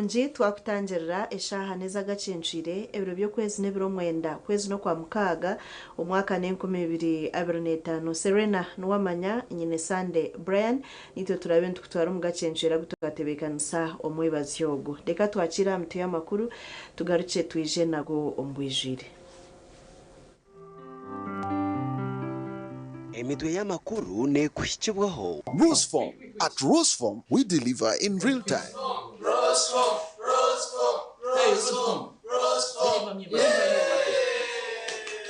kurungi twakutangirira eshaha neza Agacencwire ebiro by'okwezi n'ebiro 9 kwezi no kwa mukaga omwaka 2025. Serena Nuwamanya nyine Sunday Brian nitwe turabe ntukutwara mu Gacencwire gutukatebekanisa omwebazi yogo. Reka twakira mtu y'amakuru tugaruke twije nago ombwijire. Emidwe y'amakuru ne kuhikibwaho. Roseform. At Roseform, we deliver in real time. Roseform.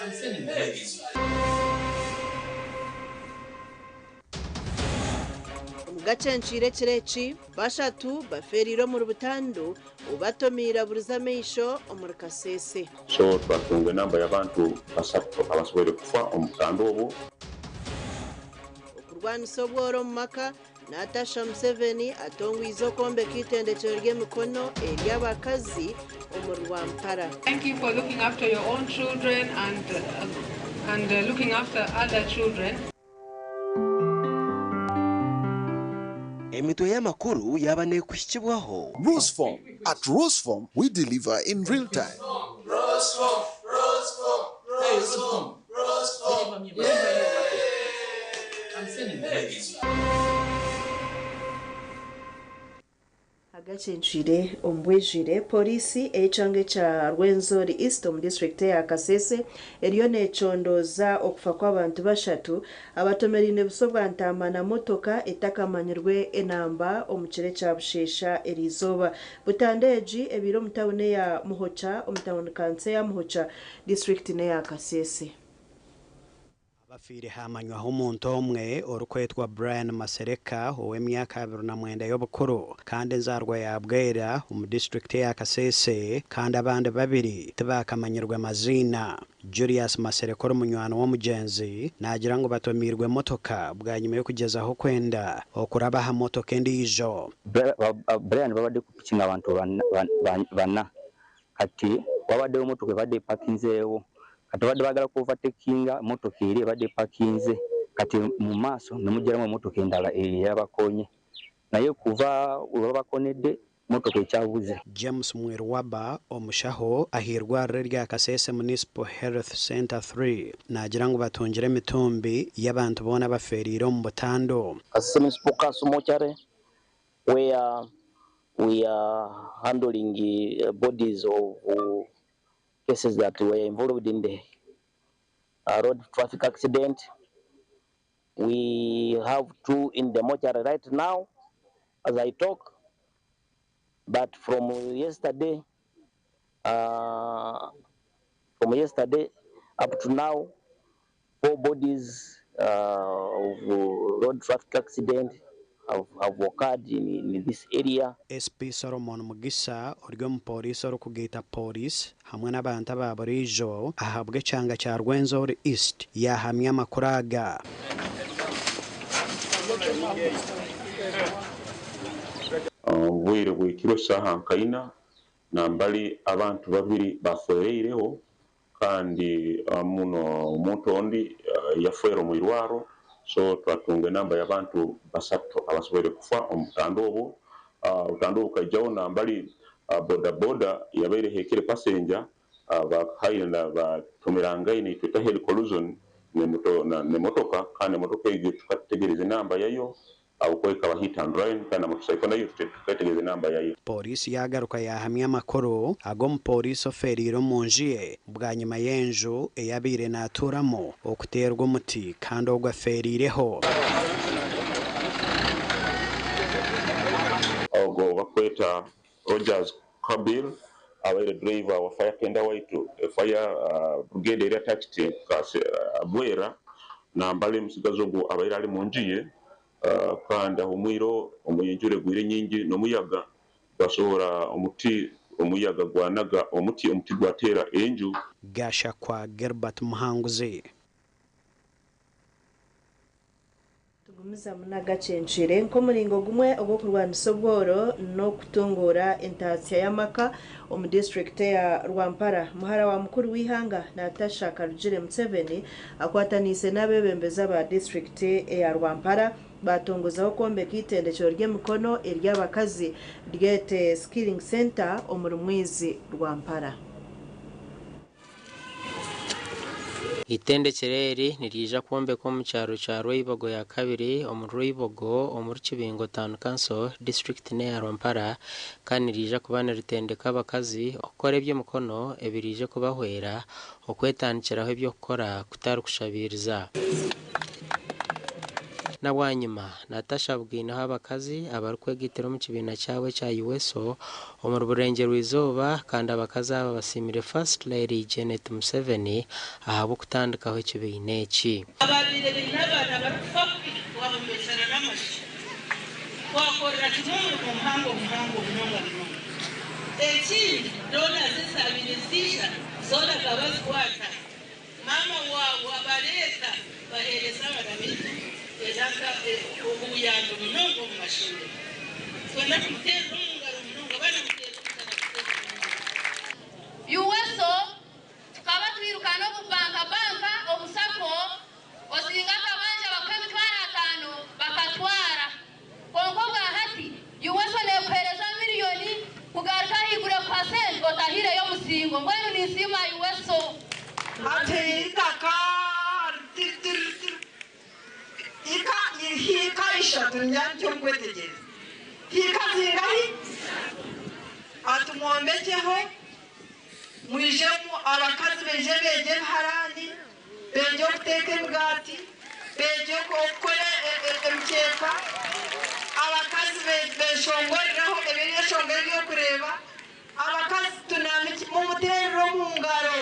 I'm sending it. Gacencwire kireki bashatu baferiro mu rubutandu ubatomira burizamisho omurukasese. So twatunga namba y'abantu basatu abasobole kufa omutandu obo. Okurwanisa obworo mu maka Natasha Museveni atongwiza kombeka itendekero ry'emikono ery'abakazi omu Rwampara. Thank you for looking after your own children and looking after other children. Emidwe y'amakuru yaba ne kuhikibwaho. Roseform. At Roseform, we deliver in real time. Roseform. I'm sending it. Agacencwire ombwijire polisi echange cha Rwenzori East mu district ya Kasese eriyo necondoza okufa kw'abantu bashatu abatomerine busobwa ntamana motoka etakamanyirwe enamba omukire cha Bushesha erizoba butandeji ebiro mutawune ya Muhocha omutawune kanse ya Muhocha district ne ya Kasese. Bafire hamanywa umuntu omwe orukwetwa Brian Masereka ow'emyaka 29 y'obukuru kandi nzarwa yabwera mu district ya Kasese kandi abandi babiri tibakamanyirwe mazina. Julius Masereka omunywano w'omugenzi nagira ngo batomirwe motoka bwanyuma yo kugezaho kwenda okurabaha motoka endijo. Brian babade kupikinga abantu bana kati babade motoka babade parkinzeewo kati badde bagala ku overtakinga motoka eri badde parkinze kati mu maaso nemugeramu motoka endala yabakonye naye kuva babakonedde motoka ekyabuze. James Mwerwaba omushaho ahirwa rya Kasese Municipal Health Center 3 nagira ngo batongere mitumbi y'abantu bona baferiro mu butando. Kasese Municipal Council Mochare where we are handling bodies of cases that were involved in the road traffic accident. We have 2 in the mortuary right now as I talk, but from yesterday up to now 4 bodies of road traffic accident have occurred in this area. SP Solomon Mugisa oryo mupolisi orukugita police hamwe n'abantu baburijo ahabwe cyanga cya Rwenzori East yahamya makuraga. Bwire bw'ekiro saha nkaina nambali abantu babiri bafereireho kandi muno omuntu ondi yafera mu irwaro. So twatunga namba y'abantu basatu abasobole kufa omutandu obo. Omutandu okajjawo nambali boda yabaire hekere passenger bakayina batomeranga ine twita head collision ne motoka kandi motoka eyo tukategereza namba yayo abukweka ba hit and run kandi motoka nayo tukategereza namba yayo. Polisi yagaruka yahamya makoro agom polisi oferiro munjiye bwanyuma yenju eyabire naturamo okuterwa umuti kandi ogwaferireho. Ogo bakweta Rogers Kabil abaire driver wa fire tender waitu fire brigade area taxi kase abwera na mbale musigazo go abaire ali munjiye kandi umwiro omuyinjure gwire nyingi no muyaga basohora umuyaga gwanaga umuti gwatera enju. Gasha kwa Gerbert Muhanguzi. Tugumiza muna Gacencwire nko muringo gumwe ogwo kurwanisa obworo no kutungura entasya y'amaka omu district ya Rwampara. Muhara wa mukuru w'ihanga Natasha Museveni akwatanise n'abebembeza ba district ya Rwampara batongozaho kwombeka itendekero ry'emikono ery'abakazi ryete skilling center omuri mwezi rwa Mpara. Itendekero nirija kwombeka omu kyaro kya Rweibogo ya kabiri omu Rweibogo omuri Kibingo Town Council district neya Mpara kandi nirija kuba niritendeka abakazi okukora eby'emikono ebirije kubahwera okwetandikiraho ebyokukora kutari kushabiriza. Na wanyuma Natasha bwinaho abakazi abarukwegitira mu kibiina cyawe cya USO omuri burengero rw'izoba kandi abakazi aba basimire First Lady Janet Museveni ahabo kutandikaho ekibiina eki. Ababire binabana barufafi wabumesana n'amashi wakorera kimungu muhango munonga. Ekindi dona zisabiriza zona kabazwata mama wawe abaleta bahereza abanabitu ezaka ubuyando munongo mu mashuri twenda kutera umungaro munongo bana mutera USO tukaba twirukana obubanka obusako osinga kabanja bakabitwara 5 bakatwara kongo hati USO nekohereza miliyoni kugaruka higure % otahire yo musingo mbwenu nisima USO ate itaka hika ishatu nyacyo ngwetegere hika zingahi atumwombekeho mwijemu abakazi beje harani beje kuteka emigati beje kokora emikeka abakazi beshongoreraho ebireshongore byo kureba abakazi tunamiki mu muterero mu ngaro.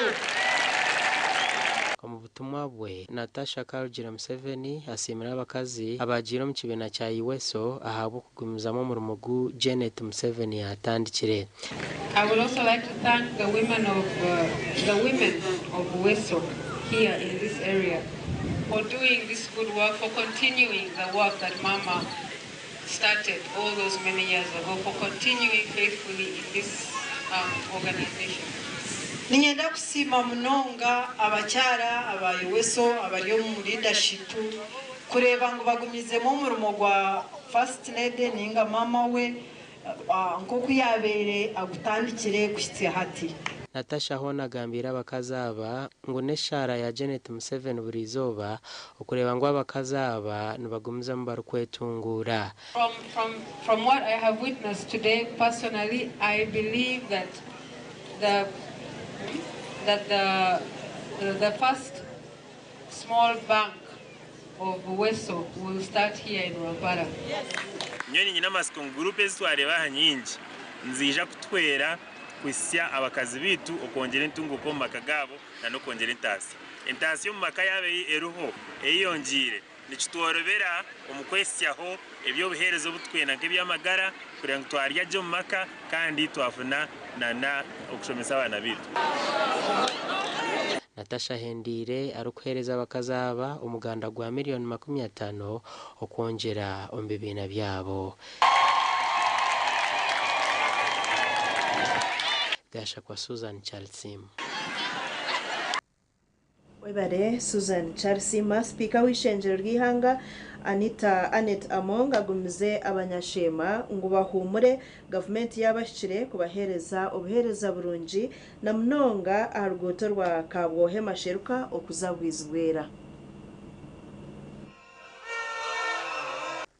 Mu butumwa bwe Natasha Karugira Museveni asimira abakazi abagira mu kibiina cya USO ahabo kugumizamo mu rumogu Janet Museveni atandikire. I would also like to thank the women of USO here in this area for doing this good work, for continuing the work that Mama started all those many years ago, for continuing faithfully in this organization. Ninyenda kusima munonga abakyara aba USO abari mu leadership kureba ngo bagumizemo umurumo gwa First Lady ninga mama we nkoku yabere agutandikire kushyitse hati. Natasha hona gambira abakazi aba ngo neshara ya Janet Museveni buri izoba ukureba ngo abakazi aba nibagumiza mu barukwetungura. From what I have witnessed today, personally, I believe that the first small bank of USO will start here in Rwanda. Nyoni nyina masiko group ezitwareba hanyingi nzija kutwera kwisya abakazi bitu okongera entunguko mu makagabo na no kongera entasi yo mu maka yabe eruho eyongire nikitworobera omukwesyaho ebyo biherezo butwena nk'ebyamagara kurenga twarya jo mu maka kandi twafuna na okushomesa abana bitu. Natasha hendire arukuhereza abakazi aba umuganda gwa miliyoni 50 okongera ombibina byabo. Gasha kwa Susan Charlesim. Webare Susan Charlesim, speaker w'ishenjero ry'ihanga Anet Among agumize abanyashema ngo bahumure government yabashire kubahereza obuhereza burungi na mnonga arugoto rwa kabwohe masheruka okuzabwizwera.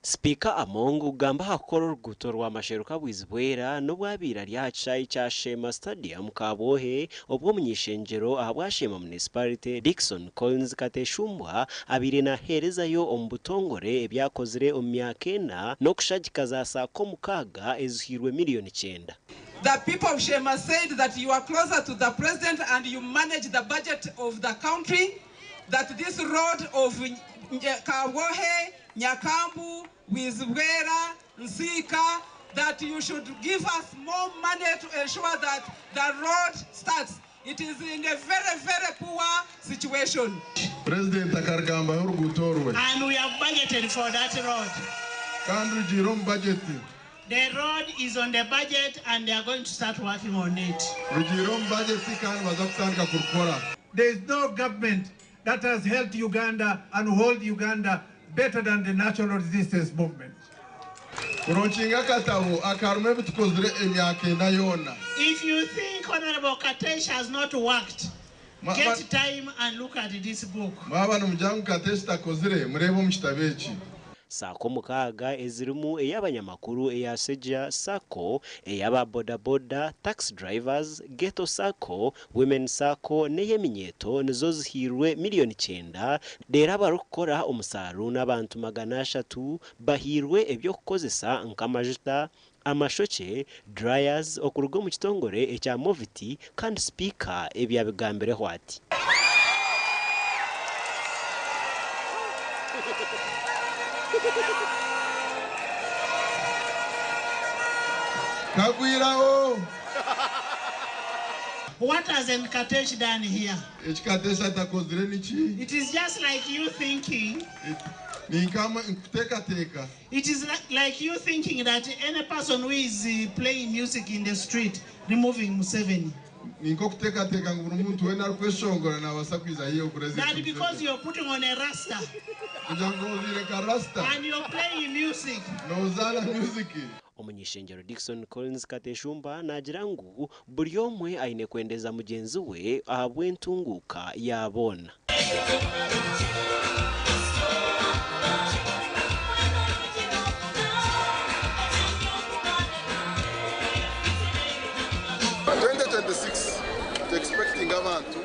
Speaker Among ugamba hakora uruguto rwa masheruka bwizbwera no bwabira ryacha cya Shema Stadium Kabohe obwo munyishenjero ahabwashema municipality Dickson Collins Kateshumbwa abire na hereza yo ombutongore ebyakozire omyakena no kushagikaza sako mukaga ezihirwe miliyoni 9. The people of Shema said that you are closer to the president and you manage the budget of the country, that this road of Kabohe, Nyakambu, Wizbwera, Nsika, that you should give us more money to ensure that the road starts. It is in a very, very poor situation. President Akargamba Urgutorwe. And we have budgeted for that road. Country Jerome budget. The road is on the budget and they are going to start working on it. There is no government that has helped Uganda and hold Uganda better than the national resistance movement. If you think Honorable Katesh has not worked, get time and look at this book. Sako mukaga ezirimu ey'abanyamakuru eya Seja Sako, ey'aba bodaboda, taxi drivers, ghetto Sako, women Sako n'ey'eminyeto nizo zihirwe miliyoni 9 deera abarikukora omusaaru n'abantu 300 bahirwe ebyokukozesa nk'amajuta, amashoche, dryers okuruga mu kitongore ekya Moviti kandi speaker ebyabigambireho ati What has Nkatesh done here? It is just like you thinking. It is like you thinking that any person who is playing music in the street, removing Museveni. That because you're putting on a rasta and you're playing music. Omunyeshengero Dickson Collins Kateshumba nagira ngu buri omwe aine kwendeza mugenzi we ahabw'entunguka yabona. expecting abantu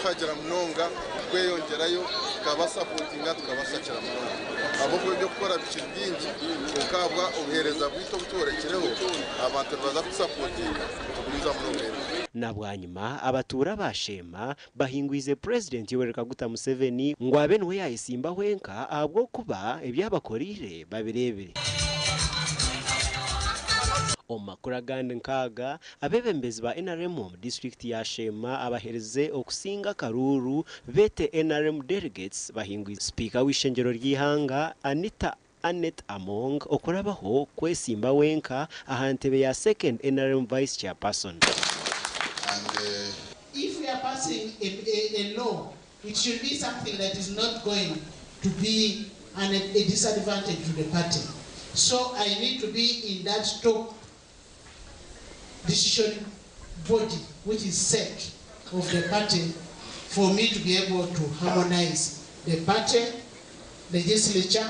twagera munonga kweyongerayo tukabasupportinga tukabashakira munonga abo byo gukora bikiri byingi ukabwa ubuhereza bwito butorekereho abantu baza gusupportinga tugumiza munonga. Nabwanyuma abatura bashema bahingwize President Yoweri Kaguta Museveni ngo abe nwe yayisimba hwenka abwo kuba ebyabakorire babirebere. Omakura gandi nkaga abebembezi ba NRM mu district ya Shema abahereze okusinga karuru bete NRM delegates bahingwi speaker w'ishengero ry'ihanga Annette Among okurabaho kwesimba wenka ahantebe ya second NRM vice chairperson. And if we are passing a law, it should be something that is not going to be a disadvantage to the party. So I need to be in that top decision body which is set of the party for me to be able to harmonize the party, legislature,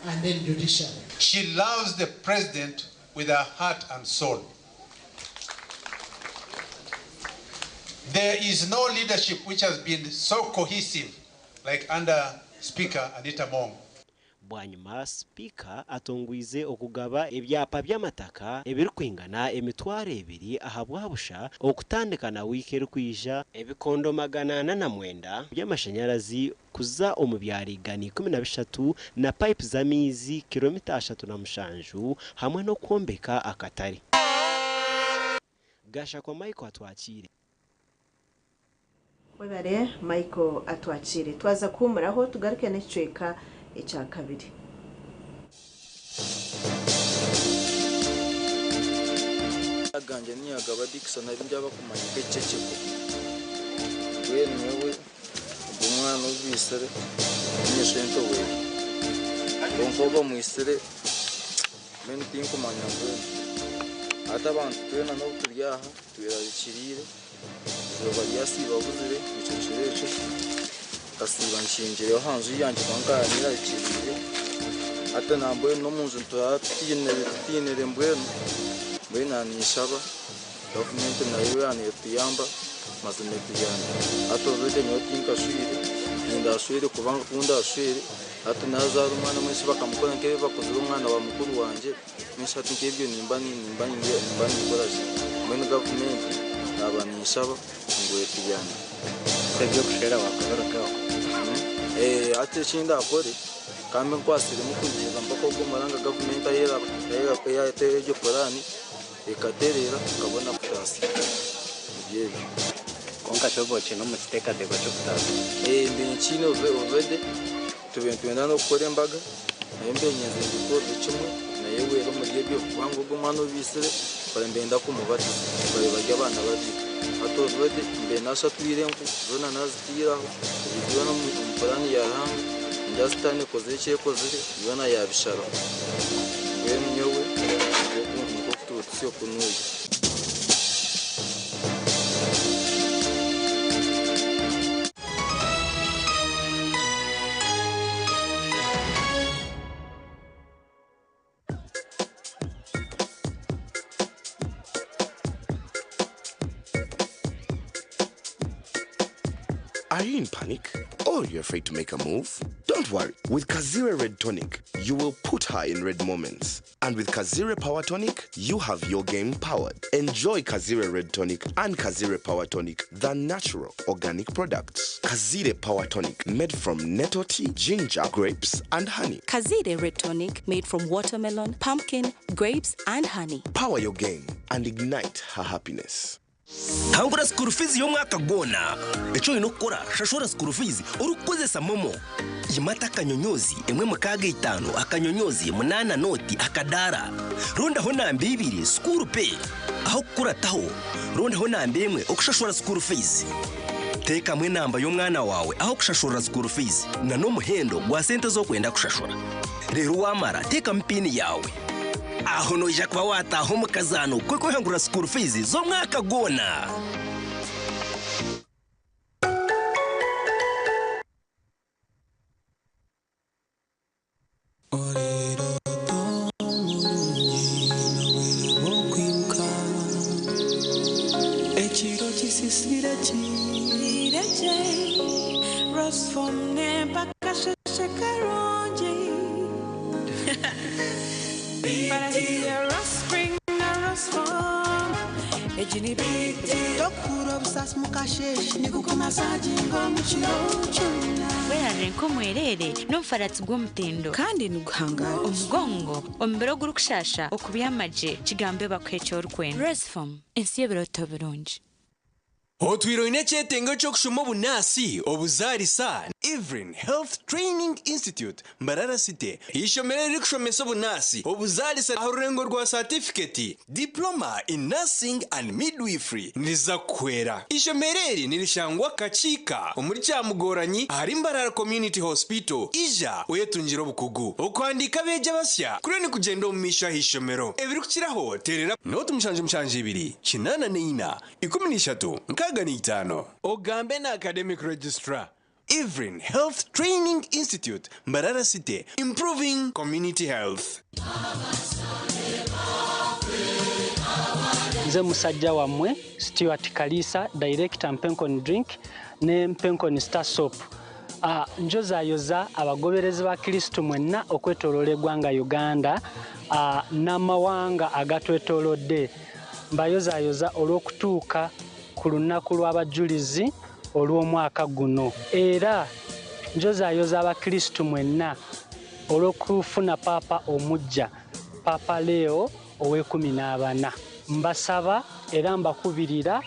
and then judiciary. She loves the president with her heart and soul. There is no leadership which has been so cohesive like under Speaker Anita Mong. Bwanyuma speaker atongwize okugaba ebyapa by'amataka ebirikwingana emitwaro 2 ahabwabusha okutandikana wikeru kwija ebikondo 409 by'amashanyarazi kuza omubyari gani 13 na pipe z'amizi kilomita 37 hamwe no kwombeka akatari. Gasha kwa Michael atwakire. Webare Michael atwakire twaza kumuraho tugaruke n'icweka ecya kabiri. Aganje niyagaba Dickson ari njya bakumanya kececeko we niwe umwana ubisere nyeshento we konfoba mu isere men tinko manya we atabantu twena no turyaha twirabikirire zoba yasi babuzire ico kirecho asiba nshinjire hanzu yanje kwanga nyirabikirire ata namboye no munzu ntiyinere mbwenu bena nishaba government nayo yani tuyamba mazimeti yani atozede nyotinka shwire inda shwire kubanga kunda shwire ati nazaru mwana mwese bakamukora nkebe bakozera umwana wa mukuru wanje nishati nkebyo nimbani koraje mwene government abanishaba ngoye tuyana sebyo kushera wakorakaho ate chinda akore kambe kwasire mukugeza mpaka ubwo maranga government ayera yateje korani ekaterera kabona kutasi yewe konka shoboche no muteka de bacho kutasi mbinchino ovede tubentwenda no gukora embaga nembe nyenze gikoro kimwe na yewe ro muri byo kwango bwo mwana ubisire barembenda kumubati bari bajya abana babi atozwede mbe nasha twirenku zona nazitiraho ibyo no mu plan ya hanga njasitani koze cyekoze yona yabishara nyewe niko kututsi yo kunuye. Are you in panic? Or you're afraid to make a move? Don't worry. With Kazire Red Tonic, you will put her in red moments. And with Kazire Power Tonic, you have your game powered. Enjoy Kazire Red Tonic and Kazire Power Tonic, the natural organic products. Kazire Power Tonic, made from nettle tea, ginger, grapes, and honey. Kazire Red Tonic, made from watermelon, pumpkin, grapes, and honey. Power your game and ignite her happiness. Hangura school fees yo mwaka gona echo inokora shashora school fees urukozesa momo yimata kanyonyozi emwe mukaga 5 akanyonyozi 8 noti akadara ronda ho nambe 2 school pay aho kura taho ronda ho nambe emwe okushashora school fees teka mwe namba yo mwana wawe aho kushashora school fees na no muhendo gwa sente zo kwenda kushashora rero wamara teka mpini yawe aho no ija kwa wata aho mukazano kweko hangura school fees zo mwaka gona. Renko mwerere nomfaratsi gw'omutendo kandi nuguhangara omugongo ombero gurukushasha okubiyamaje kigambe bakwecho orukwenda Resform ensiyebero tobirungi Otwiro inechetengo chokushuma bunasi obuzarisa Evelyn Health Training Institute Mbarara City ishomere rikushomesa bunasi obuzarisa arurengo rwa certificate diploma in nursing and midwifery niza kwera ishomereri nilishangwa kachika omuri cyamugoranyi hari Mbarara Community Hospital ija oyetunjiro bukugu okwandika beje basya kurene kugenda omumisha hishomero ebirukiraho terera notu mshanje ibiri kinana neina 13 Ganitano Ogambe na Academic Registrar Evelyn Health Training Institute Mbarara City improving community health. Nze musajja wamwe Stuart Kalisa director Mpenkon Drink ne Mpenkon Star Soap. Njoza yoza abagoberezi ba Kristo mwenna okwetolole gwanga Uganda na mawanga agatwetolodde mbayoza yoza olwokutuuka ku lunaku lw'abajulizi olw'omwaka guno era njozayoza abakristu mwenna olw'okufuna papa omujja Papa Leo owe-14 mbasaba era mbakubirira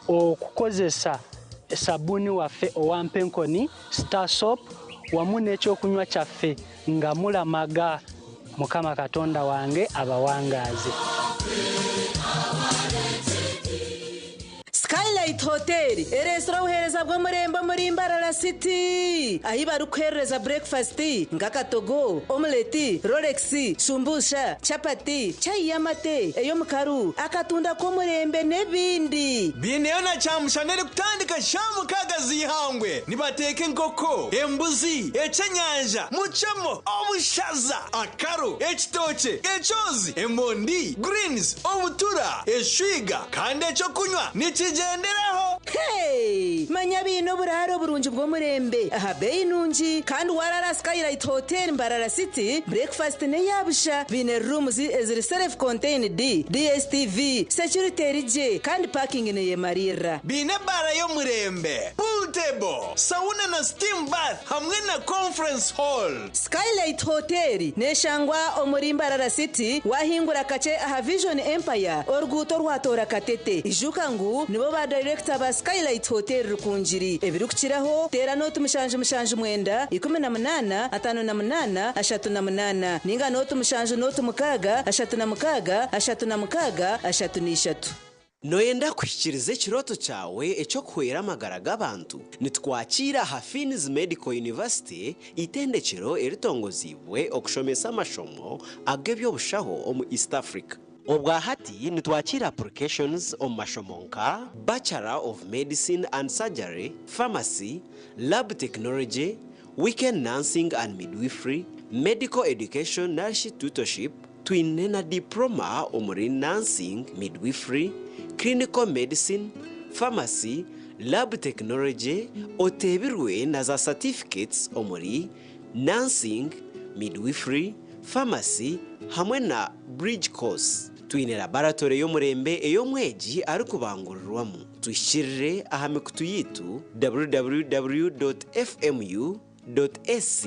okukozesa sabuni waffe owa Mpenkoni Star Soap wamu n'ekyokunywa kyaffe nga mulamaga Mukama Katonda wange abawangaaze. Skylight Hotel, restaurant uhereza bwo murembo muri Mbarara City. Ahi barukereza breakfast, ngakatogo, omelette, Rolex, shumbusha, chapati, chai yamate, eyo mukaru, akatunda ko murembe nebindi. Bineona chamushanere kutandika shamu kagazi hangwe. Nibateke nkoko, embuzi, echenyanja, muchamo, obushaza, akaru, ekitoche, echozi, emondi, greens, obutura, eshwiga, kande chokunywa, nichigenderaho. Hey, manya bino buraro burunji bwo murembe. Aha bei nunji kandi warara Skylight Hotel Mbarara City, breakfast ne yabusha, bine rooms eziri self contained DSTV, security rije kandi parking ne yemarira. Bine bara yo murembe, pool table, sauna na steam bath hamwe na conference hall. Skylight Hotel neshangwa omuri Mbarara City wahingura kache aha Vision Empire oruguto rwatora katete ijukangu nibo ba director ba Skylight Hotel rukunjiri ebirukiraho tera notu mushanje mwenda 18 58 38 ninga notu mushanje notu mukaga 36 36 33. noyenda kwishikiriza ikiroto cyawe ecyo kwera amagara g'abantu nitwakira Hafins Medical University itendekero eritongozibwe okushomesa amashomo ag'ebyobushaho omu East Africa. Obwahati nitwakira applications omu mashomo nka Bachelor of Medicine and Surgery, Pharmacy, Lab Technology, Weekend Nursing and Midwifery, Medical Education Nurse Tutorship, twine na diploma omuri Nursing, Midwifery, Clinical Medicine, Pharmacy, Lab Technology, otebirwe na za certificates omuri Nursing, Midwifery, Pharmacy hamwe na Bridge Course. Twine laboratory y'omurembe ey'omweji ari kubangurirwamu. Twishirire aha mikutu yitu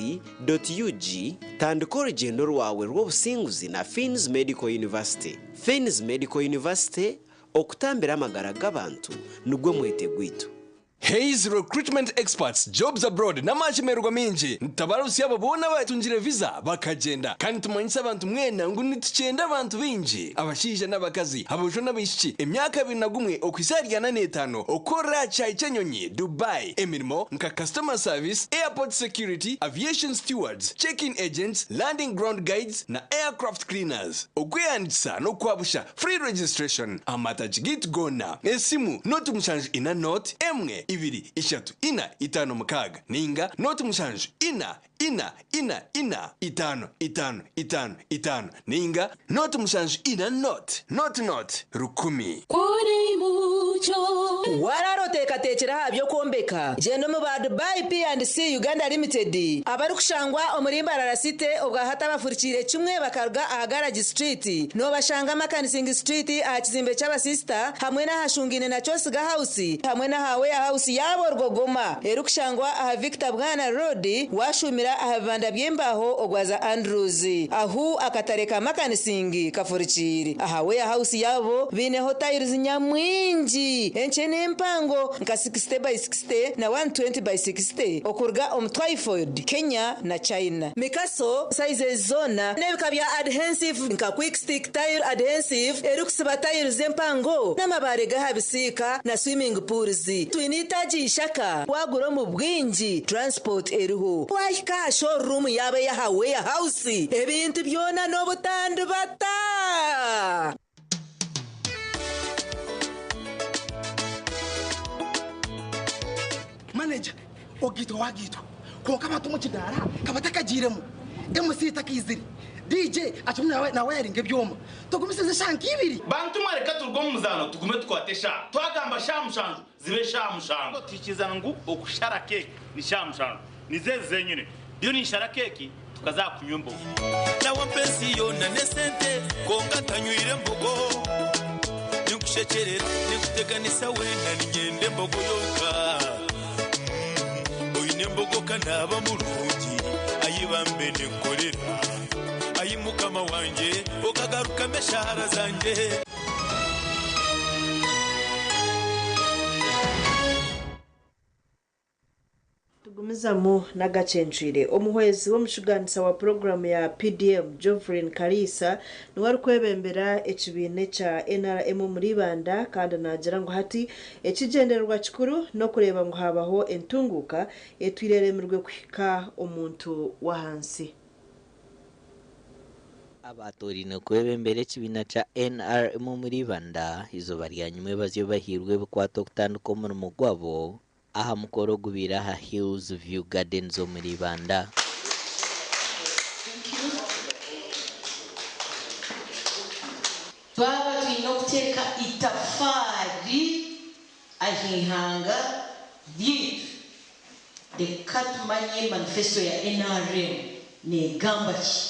www.fmu.ac.ug tandika orugendo rwawe rw'obusinguzi na Fins Medical University. Fins Medical University okutambira amagara g'abantu nugwo mwete gwitu. Hayes Recruitment Experts Jobs Abroad n'amachemerwa mingi ntabarusi abo bona batunjire visa bakagenda kandi tumanyisa abantu mwena ngo nitucenda abantu bingi abashije n'abakazi abojo n'abishiki emyaka 21 okwisarya na 5 okora chai chenyonyi Dubai emirimo nka customer service, airport security, aviation stewards, check-in agents, landing ground guides na aircraft cleaners. Okweyandisa no kwabusha free registration amatagit gona esimu notu mshanju ina note emwe ibiri ishatu ina itano mukaga ninga notu mshanju ina itano ninga notu mshanju ina not rukumi kuri mucho wararoteka tekera habyo kombeka jeno mu ba Dubai P&C Uganda Limited abari kushangwa omurimba rarasite obwa hata bafurikire kimwe bakaruga aha Garage Street no bashanga Makanising Street aha kizimbe cy'aba sister hamwe na hashungine na Chosiga House hamwe na hawe house yabo rwogoma erukushangwa aha Victor Bwana Road washumira aha banda byembaho ogwaza Andrews ahu akatareka Makanising kafurikire aha we house yabo bineho tiles nyamwingi enchene mpango nka 60 by 60 na 120 by 60 okurga Twyford Kenya na China mikaso size zona nebikabya adhesive nka quick stick tile adhesive erukusiba tiles zempango namabare gahabisika na swimming pools twinitaji shaka waguro mu bwingi transport eruho wahika showroom yabe ya hawe house ebintu byona no butandu bata manager ogito wagito ko kama tumuchidara kabatakajiremo MC takiziri DJ achumna na wiring ebyoma tugumisize shanki ibiri bantu mareka turgo muzano tugume twatesha twagamba shamushanju zibe shamushanju tikizana ngu okushara cake ni shamushanju nizeze nyine byo ni shara cake tukaza kunyumbo na wampesi yona nesente konga tanywire mbogo nikushekerera nikuteganisa wena ningende mbogo yoka oyine kanaba mulungi ayibambe nekorera ayimukama wanje okagaruka meshahara zanje tugumizamu n'agacencire omuhwezi w'omushuganisa wa program ya PDM Jovrin Kalisa niwari kwebembera ekibine cha NRM muri banda kandi nagira ngo hati ekigendererwa kikuru no kureba ngo habaho entunguka etwireremerwe kwika omuntu wa hansi abatori no kwebembera ekibina cha NRM muri banda izo baryanyumwe bazyo bahirwe bukwato kutanduka mu gwabo aha mukoro gubira ha Hills View Gardens zo muri banda twaba twinokuteka itafari ahihanga ryitu reka tumanye manifesto ya NRM negamba ki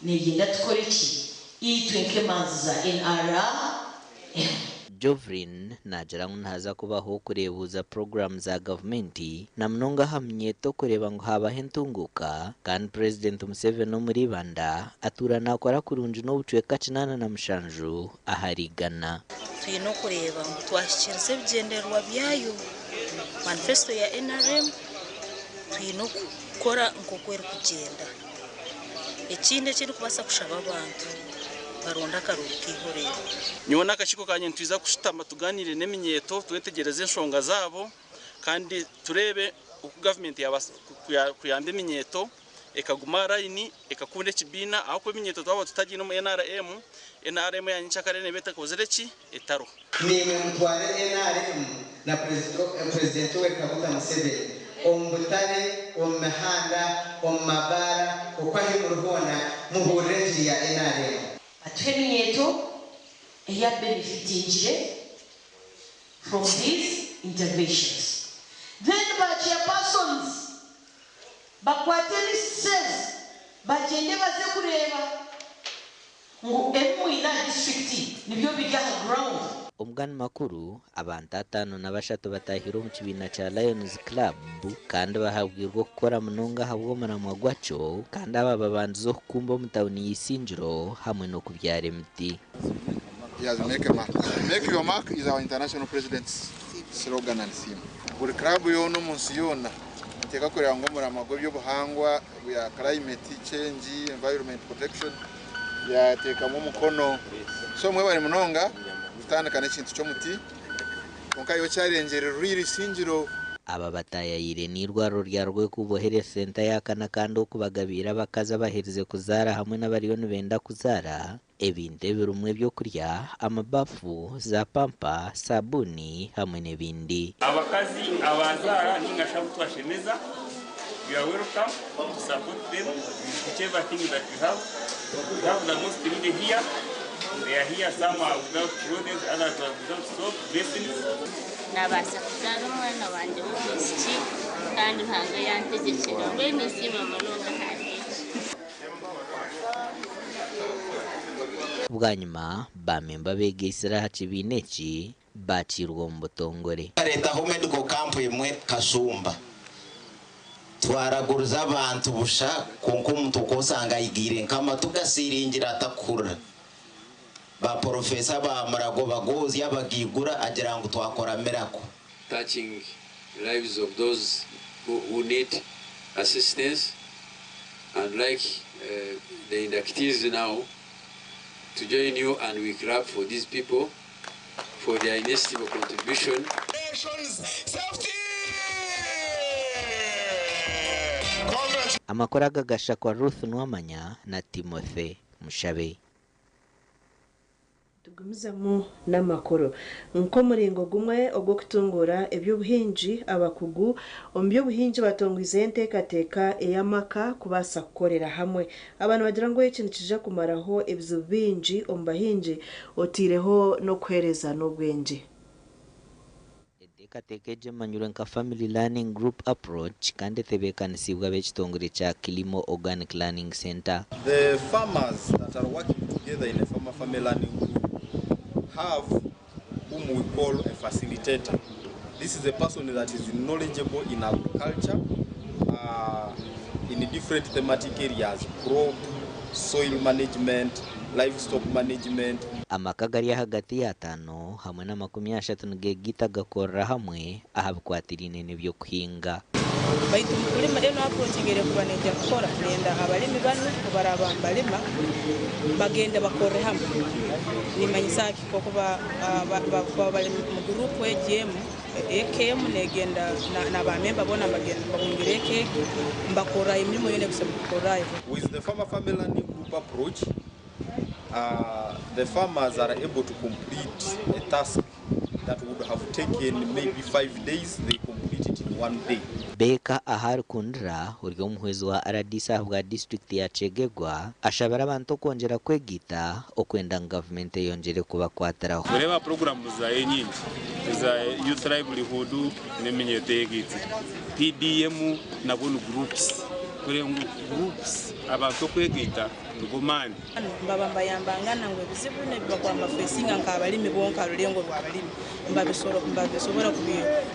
negenda tukore ki itwenke manzi za NRM Jovrin nagira ngo ntaza kubaho kurebuza program za government na mnonga hamye to kureba ngo haba hentunguka kandi President Museveni muri banda aturana akora kurunji no bucweka kinana na mushanju aharigana twino kureba ngo twashyikize bigenderwa byayo manifesto ya NRM twino gukora ngo kwera kugenda ikindi kiri kubasa kushaba abantu baronda akaruru kihorera nyuma n'akashiko kanye twiza kushitama tuganire n'eminyeto twetegereze enshonga zabo kandi turebe uko government kuyamba eminyeto ekaguma line ekakunda ekibina aho ko eminyeto twaba tutagira no NRM yanyicakarene beta kozereki etaro nimwe mutware NRM na president we Kaguta Museveni ombutare omahanda omabara okwahi murubona muhureji ya NRM atweminyeto eya benefitingire from these interventions. Then by chairpersons bakwateni says bagende baze kureba ngo emu ina district nibyo bijya ground. Omugani makuru abantu 5 na 3 batahira mu kibina cha Lions Club kandi bahabwirwa gukora munonga habwo muramwa gwacho kandi aba babanzo kumba mutawuni yisinjiro hamwe no kubyara emiti. He has make a mark. Make your mark is our international president's slogan and theme. Buri club yo no munsi yona ateka kureba ngo muramago by'ubuhangwa ya climate change, environment protection ya teka mu mukono. So mwe bari munonga gutandukana ikintu cyo muti konka yo challenge riri sinjiro aba batayayire ni rwaro ryarwe kubohere center yakana kandi okubagabira bakaza bahereze kuzara hamwe n'abariyoni benda kuzara ebinde birumwe byo kurya amabafu za pampa sabuni hamwe n'ebindi. Abakazi abazara ningashabu twashemeza, you are welcome to support them whichever thing that you have. We have the most needed here. They are here, some are without clothes, others are without soap, basins. Nabasa kuzara umwana wanje w'umuziki kandi ntango yantegekera we misima mulonga hari. Bwanyuma bamemba begesera hakibineki bacirwa mu butongore. Leta ho medical camp imwe Kasumba twaraguruza abantu busha konko mutukosanga igire nkama tugasiringira atakura ba professor ba marago bagozi yabagigura agira ngo twakora miracle touching lives of those who need assistance and like the inductees now to join you and we clap for these people for their inestimable contribution. Amakora gagasha kwa Ruth Nuwamanya na Timothy Mushabe. Tugumizamo n'amakuru nko muringo gumwe ogwo kutungura eby'ubuhinji abakugu ombyobuhinji batongwize entekateka eyamaka kubasa kukorera hamwe abantu bagira ngo ikintu kije kumaraho ebizu binji ombahinji otireho no kwereza n'obwenje. Katekeje manyure nka family learning group approach kandi tebekanisiibwa b'ekitongore kya Kilimo Organic Learning Center. The farmers that are working together in a family learning group have whom we call a facilitator. This is a person that is knowledgeable in agriculture in different thematic areas, crop, soil management, livestock management. Amakagari hagati ya 5 hamwe na 30 gitagakorera hamwe ahabukwatirine n'ibyo kuhinga. Baitu mkulima rero approachingere kubaneja gukora nenda abalimi bano barabambalima bagenda bakore hamwe nimanyisaki koko bali mu group EGM EKM negenda na bamemba bona bagenda babungireke mbakora imirimo yone gusabukora. With the family learning group approach, the farmers are able to complete a task that would have taken maybe 5 days. They complete it in 1 day. Beka ahari kundra uryo muhwezo wa aradisa bwa district ya Chegegwa ashabara abantu kongera kwegita okwenda government yongere kubakwataraho. Kureba program za nyingi za youth livelihood n'emenyete egiti PDM na bunu groups groups abantu kwegita ngumani mbabamba yambangana ngo bizibu ne bakwamba fesinga nkabalimi bonka rulengo rwabalimi mbabisobora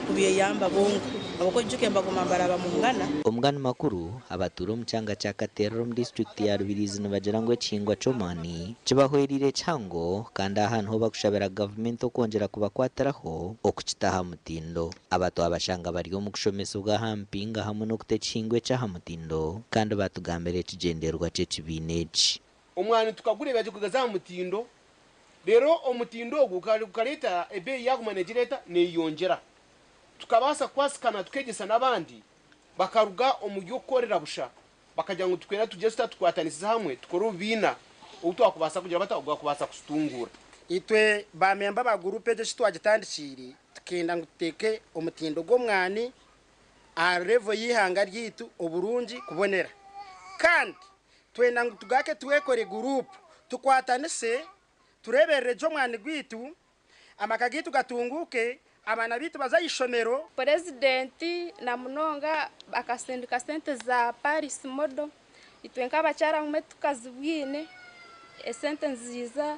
kubiye yamba bonka abako juke mbagumambara bamungana. Omugani makuru abaturo mchanga cha Katero mu district ya Rubirizi nabagera ngo ekingwa comani kibahwerire cyango kandi ahantu ho bakushabera government okongera kubakwataraho okukitaha mutindo abato abashanga bari mu kushomesa bwa hampinga hamwe no kutekingwe cya hamutindo kandi batugambere kigenderwa cye kibineji. omwani tukagureba kugeza mutindo rero omutindo gukaleta ebe yagumanegireta neyongera tukabasa kwasikana tukegesa nabandi bakaruga omujyo korera busha bakajya ngo tukwera tugesta tukwatanisiza hamwe tukora ubina ubutwakubasa kugira batagakubasa kusitungura itwe ba memba ba groupe je twagitandikiri tukenda nguteke omutindo gomwani a revo yihanga ryitu oburungi kubonera kandi twenda ngutugake tuwekore group tukwatanise tureberere jo mwani gwitu amakagitu gatunguke abana bitu bazayishomero presidenti na munonga akasendika sente za Paris modo itwenka bacara mu tukazibwine esente nziza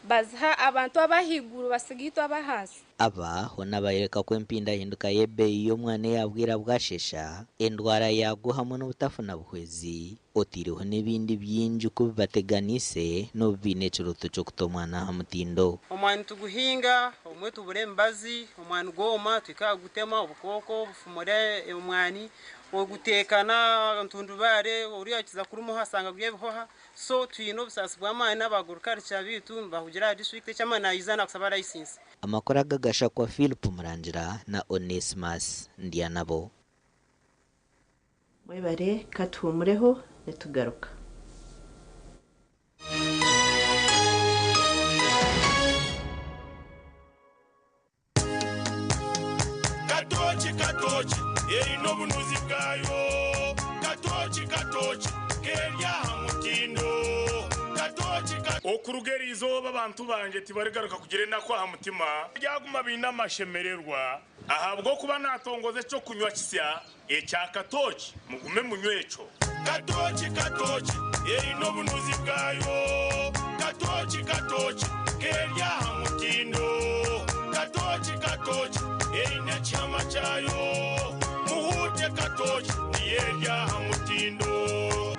bazha abantu abahiguru basigitwa abahasi aba hona bayereka ko empinda hinduka yebeyi y'omwana yabwira bwashesha endwara yago hamwe n'ubutafuna buhwezi otiriho n'ibindi byinji ko bateganise no binecuruto cyo kutomwana hamutindo omwana tuguhinga omwe tuburembazi omwana goma twikagutema ubukoko bufumure omwani ogutekana ntundubare uriya kiza kuri muhasanga byebihoha so tuyino busasi bw'amana n'abagurukari cyabitu bahugira district cy'amana izana kusaba license amakora gagasha kwa Philip Murangira na Onesimus Ndianabo mwebare katumureho netugaruka katochi erino bunuzi bwayo katochi kerya hamutindo okurugera izoba abantu banje tibarigaruka kugire nako hamutima byaguma binamashemererwa ahabwo kuba natongoze cyo kunywa kisya ecya katochi mugume munywecho katochi erino bunuzi bwayo katochi kerya hamutindo katochi erina chama chayo muhute katochi yerya hamutindo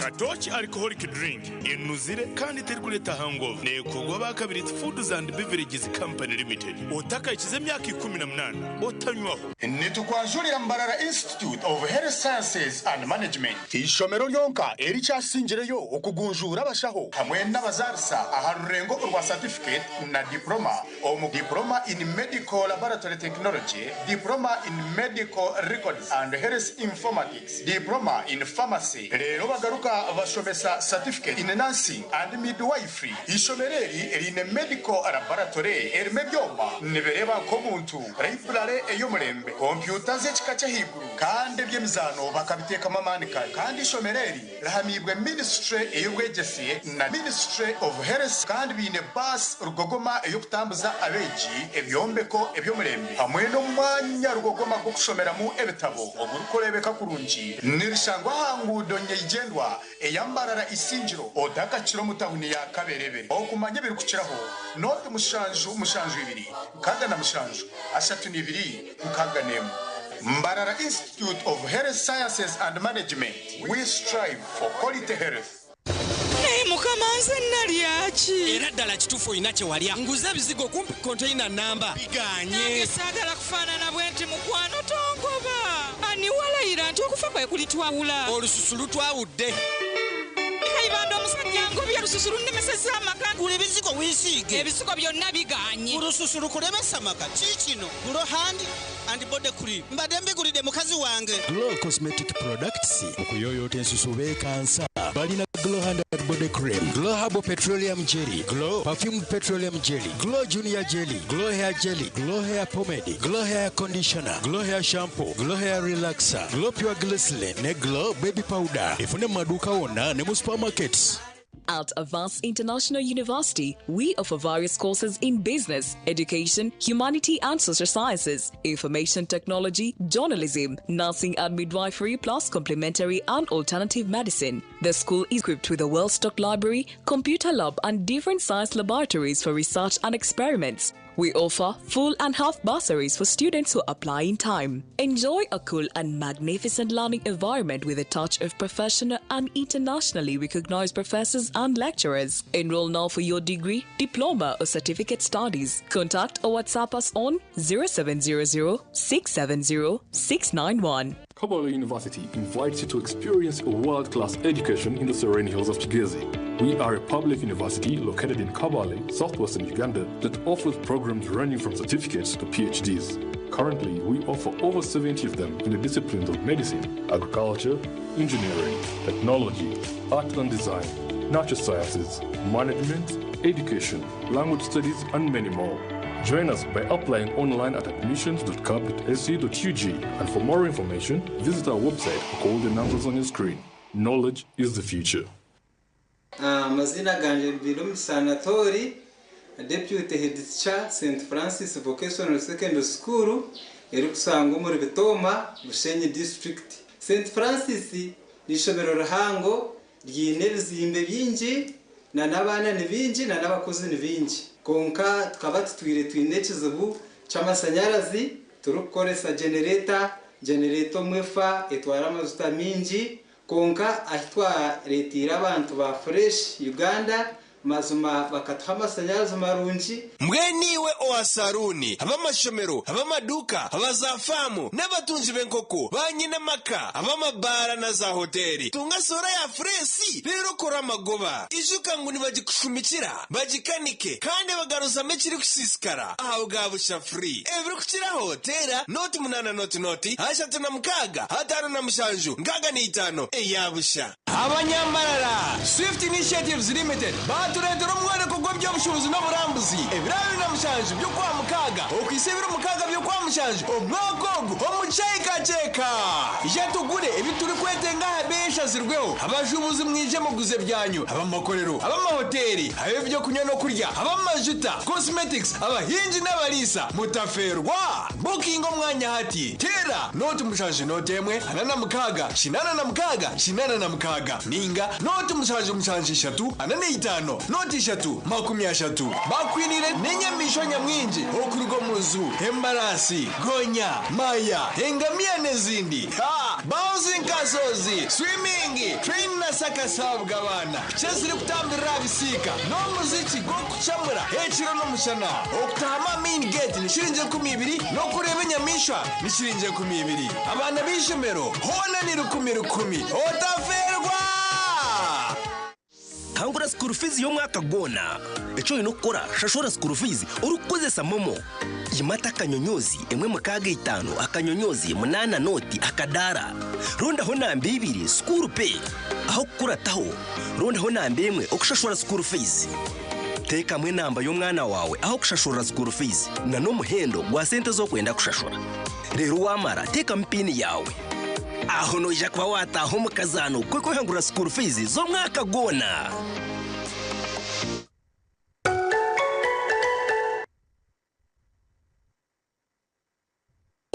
Katochi alcoholic drink inuzire kandi terkuleta hangover nekogwa bakabiri Foods and Beverages Company Limited otaka ikize myaka 18 otanywaho nitukwanjurira Mbarara Institute of Health Sciences and Management ishomero lyonka eri cyasingireyo okugunjura abashaho hamwe n'abazarisa aharurengo urwa certificate na diploma diploma in medical laboratory technology diploma in medical records and health informatics diploma in pharmacy rero bagaruka abashomesa certificate in nursing and midwifery ishomereri erine medical laboratory erime byoma nibereba ko muntu library eyomurembe computer z'ekikacha higuru kandi byemizano bakabiteka mamanika kandi ishomereri rahamibwe ministry ey'ubwegesiye na ministry of health kandi bine bus rugogoma eyokutambuza abeji ebyombeko ebyomurembe hamwe no mwanya rugogoma go kushomera mu ebitabo ogurukorebeka kurungi nirishangwa hangudo nyegendwa eyambarara isinjiro odaka kiro mutahuni ya kaberebe okumanya biri kukiraho note mushanju ibiri kaga na mushanju ashatu nibiri kaga nemu Mbarara Institute of Health Sciences and Management we strive for quality health mukamanze nalyachi era ddala kitufu inache walya nguza bizigo kumpi container namba biganye sagala kufanana bwenti mukwano tongoba ani walayira nti okufa kwe kulitwawula olususulu twawudde kaibando musajja ngobya lususulu nemeseza amaka gule bizigo wisiige ebizigo byonna biganye olususulu kulemesa amaka kikino gulo handi and body cream mbadde mbigulidde mukazi wange Glow Cosmetic Products okuyoyota ensusu beekansa balina Glow Hand Body Cream, Glow Herbal Petroleum Jelly, Glow Perfumed Petroleum Jelly, Glow Junior Jelly, Glow Hair Jelly, Glow Hair Pomade, Glow Hair Conditioner, Glow Hair Shampoo, Glow Hair Relaxer, Glow Pure Glycerin, ne Glow Baby Powder. Ifune maduka wonna ne mu supermarkets. At Advanced International University, we offer various courses in business, education, humanity and social sciences, information technology, journalism, nursing and midwifery, plus complementary and alternative medicine. The school is equipped with a well-stocked library, computer lab and different science laboratories for research and experiments. We offer full and half bursaries for students who apply in time. Enjoy a cool and magnificent learning environment with a touch of professional and internationally recognized professors and lecturers. Enroll now for your degree, diploma or certificate studies. Contact or WhatsApp us on 0700 670 691. Kabale University invites you to experience a world-class education in the serene hills of Kigezi. We are a public university located in Kabale, southwestern Uganda, that offers programs ranging from certificates to PhDs. Currently, we offer over 70 of them in the disciplines of medicine, agriculture, engineering, technology, art and design, natural sciences, management, education, language studies, and many more. Join us by applying online at admissions.cap.sc.ug, and for more information, visit our website or call the numbers on your screen. Knowledge is the future. Mazina ganje Bilum Sanatori, Deputy Head Teacher, St. Francis Vocational Secondary School, Erukusango muri Bitoma, Bushenyi District. St. Francis ni shomero ruhango ry'intebe zimbe binji na nabana ni binji na nabakozi ni binji. Konka tukaba tutwire twinekiza ubu cy'amashanyarazi turukoresa generator mwefa etwara amazuta minji konka ahitwa retira abantu ba fresh Uganda mazuma bakatuha amashanyarazi marunji mweniwe oasaruni abamashomero abamaduka abazafamu n'abatunzi b'enkoko banyine maka abamabara na za hoteli tunga sora ya fresi rero kora magoba ijuka ngo nibagikushumikira bagikanike kandi bagaruza mekiri kusisikara aho gabusha free evro kukira hotela noti munana noti ashatu na mkaga hatano na mshanju ngaga ni 5 eyabusha abanyamarara Swift Initiatives Limited turetero mwana kugwa by'obushobozi n'oburambuzi ebirabi na mushanju byo kwa mukaga okwisebera mukaga byo kwa mushanju obwakogo omucyayikaceka yatugure ebituri kwetenga habesha zirweho abashubuzi mwije muguze byanyu abamakorero abamahoteli abebyo kunywa no kurya abamajuta cosmetics abahinji n'abalisa mutaferwa booking omwanya hati tera noti mushanju notemwe anana mukaga shinana na mukaga ninga noti mushanju 3 anana 5 noti 3 3 bakwinire nenyamisho nyamwinji okurugo muzu embarasi gonya maya engamia nezindi bouncing kasozi swimming train na sakasabwa abana cyazire kutambira bisika no muziki go kucamura heciro no mushana okutama main gate ni shirinje 200 no kureba nyamisha ni shirinje 200 abana bishomero hona ni 10 otaferwa Kangura school fees yo mwaka gona echo inokora shashora school fees urukozesa momo yimata kanyonyozi emwe mukaga 5 akanyonyozi 8 noti akadara ronda ho nambe 2 school pay aho kurataho ronda ho nambe emwe okushashora school fees teka mwe namba yo mwana wawe aho kushashora school fees na no muhendo gwa sente zo kwenda kushashora rero wamara teka mpini yawe aho noja kwa wataho mukazano kweko hangura school fees zo mwaka gona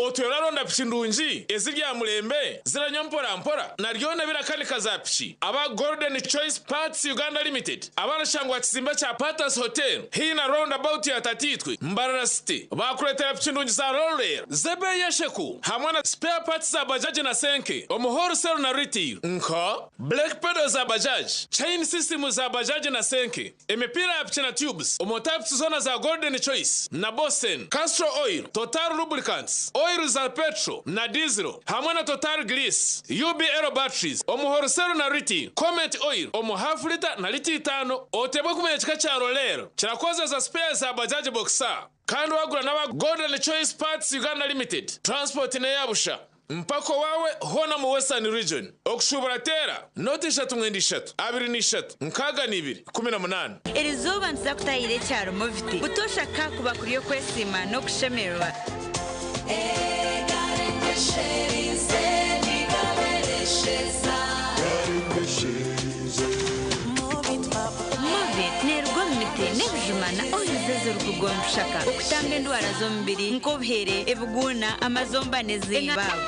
Otweraronda pishindunji ezirya mulembe ziranya mpora naryona birakanika za pishi aba Golden Choice Parts Uganda Limited abana shangwa kizimba cha Patas Hotel hina roundabout ya Tatitwe Mbarara City bakuletera pishindunji za roller zebe yesheku hamwe na spare parts za bajaji na senke omuhoro sell na retail nka black pedals za bajaji chain system za bajaji na senke emipira ya pichi na tubes omotypes zona za Golden Choice na Bosen Castro Oil Total Lubricants oil za petrol na diesel hamwe na Total Grease UB Aero Batteries omuhorosero na riti Comet Oil omu half liter na liti 5 otebwe kumenya kika cha roller kirakoze za spare za bajaji boxer kandi wagura n'aba Golden Choice Parts Uganda Limited transport ne yabusha mpako wawe hona mu Western Region okushubura tera noti 3 23 nkaga ni 2 Elizoba nza kutayire cyaro moviti utoshaka kuba kuriyo kwesima no kushemerwa nebijumana oyizeze rukugomshaka okutanga endwara z'omubiri nk'obuhere ebuguna amazomba n'ezibabo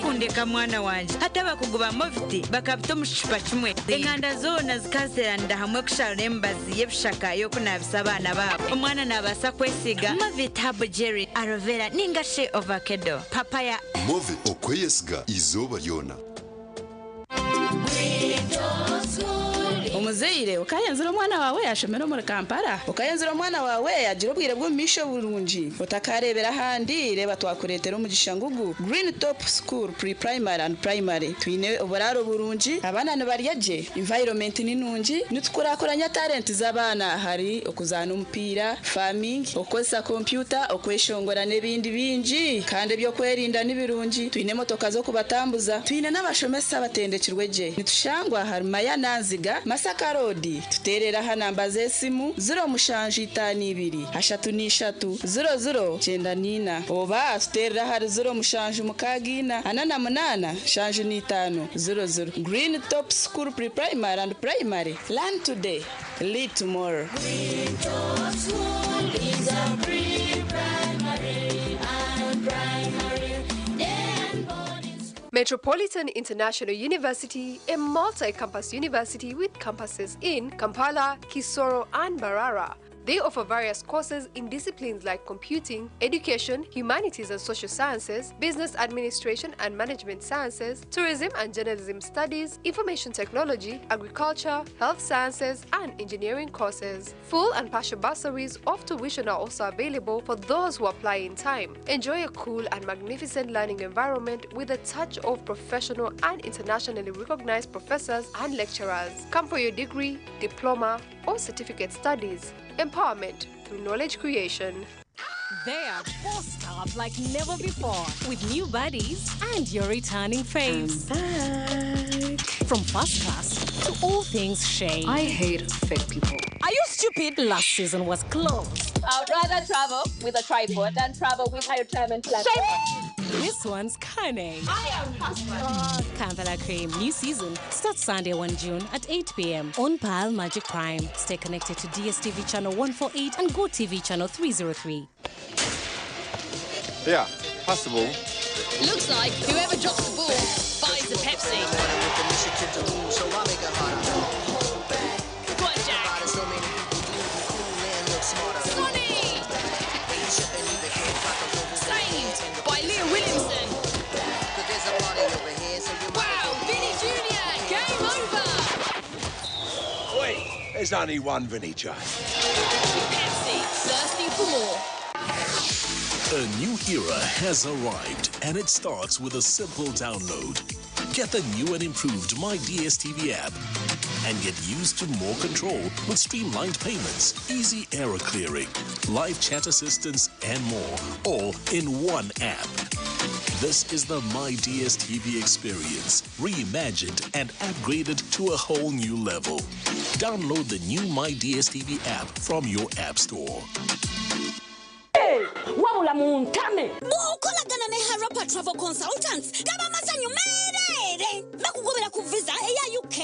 kundeka mwana wanje hataba kuguba moviti bakabita mushipa kimwe enganda zona zikazeranira hamwe kushara embazi y'ebishaka yo kunabisa abana babo omwana nabasa kwesiga moviti habo jerry aloe vera ningashe avocado papaya moviti okweyesiga izoba lyona muzeire ukayenzera omwana wawe ashomera muri Kampala ukayenzera omwana wawe agira obwire bwo misho burungi utakarebera handi reba twakuretera mu gishangugu Green Top School pre-primary and primary twine oburaro burungi abana nibaryaje environment ni nungi nitukurakoranya talent z'abana hari okuzana umupira farming okosa computer okweshongora nebindi bingi kandi byo kwerinda nibirungi twine motoka zo kubatambuza twine n'abashomesa batendekirweje nitushangwa harumaya nanziga Masaka Road tuterera hanamba zesimu 0752 3 oba tuterera hari 07 88 5 00 Green Top School pre-primary and primary. Learn today, lead tomorrow. Green Top School is a pre-primary and primary. Metropolitan International University, a multi-campus university with campuses in Kampala, Kisoro, and Mbarara. They offer various courses in disciplines like computing, education, humanities and social sciences, business administration and management sciences, tourism and journalism studies, information technology, agriculture, health sciences, and engineering courses. Full and partial bursaries of tuition are also available for those who apply in time. Enjoy a cool and magnificent learning environment with a touch of professional and internationally recognized professors and lecturers. Come for your degree, diploma, or certificate studies. Empowerment through knowledge creation. They're bossed up like never before with new buddies and your returning faves. From first class to all things shade. I hate fake people. Are you stupid? Last season was closed. I'd rather travel with a tripod than travel with my retirement plan. This one's cunning. I am husband. Kampala Cream, new season starts Sunday 1 June at 8 p.m. on Pile Magic Prime. Stay connected to DSTV channel 148 and GoTV channel 303. Yeah, possible. Looks like whoever drops the ball buys the Pepsi. Go on, Jack. Sonny! Saved by Leah Williamson. Wow, Vinny Jr., game over. Wait, there's only one Vinny J. Pepsi, thirsty for more. A new era has arrived, and it starts with a simple download. Get the new and improved My DSTV app and get used to more control with streamlined payments, easy error clearing, live chat assistance, and more, all in one app. This is the My DSTV experience, reimagined and upgraded to a whole new level. Download the new My DSTV app from your app store. Wabula muntame. Bukolagana ne Harapa Travel Consultants. Gaba masanyu merere. Bakugobera ku visa eya UK,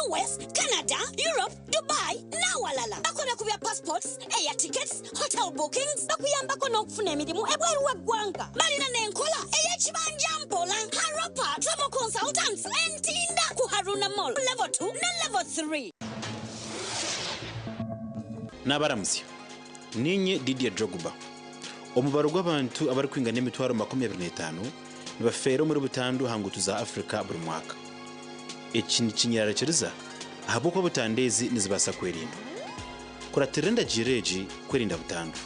US, Canada, Europe, Dubai, nawalala. Bakola kubya passports, eya tickets, hotel bookings. Bakuyambako n'okufuna emirimu ebweru w'eggwanga. Balina n'enkola eya kibanja mpola. Harapa Travel Consultants entinda ku Haruna Mall level 2 ne level 3. Nabaramuzi. Ninye Didier Drogba. Omubaro gw'abantu abari kwinga n'emitwaro 25 nibafeera muri butandu hangutu za Afrika buri mwaka. Eki ni kinyarakyiriza ahabw'okuba butandezi nizibasa kwerinda. Kuratirenda jireji kwerinda butandu.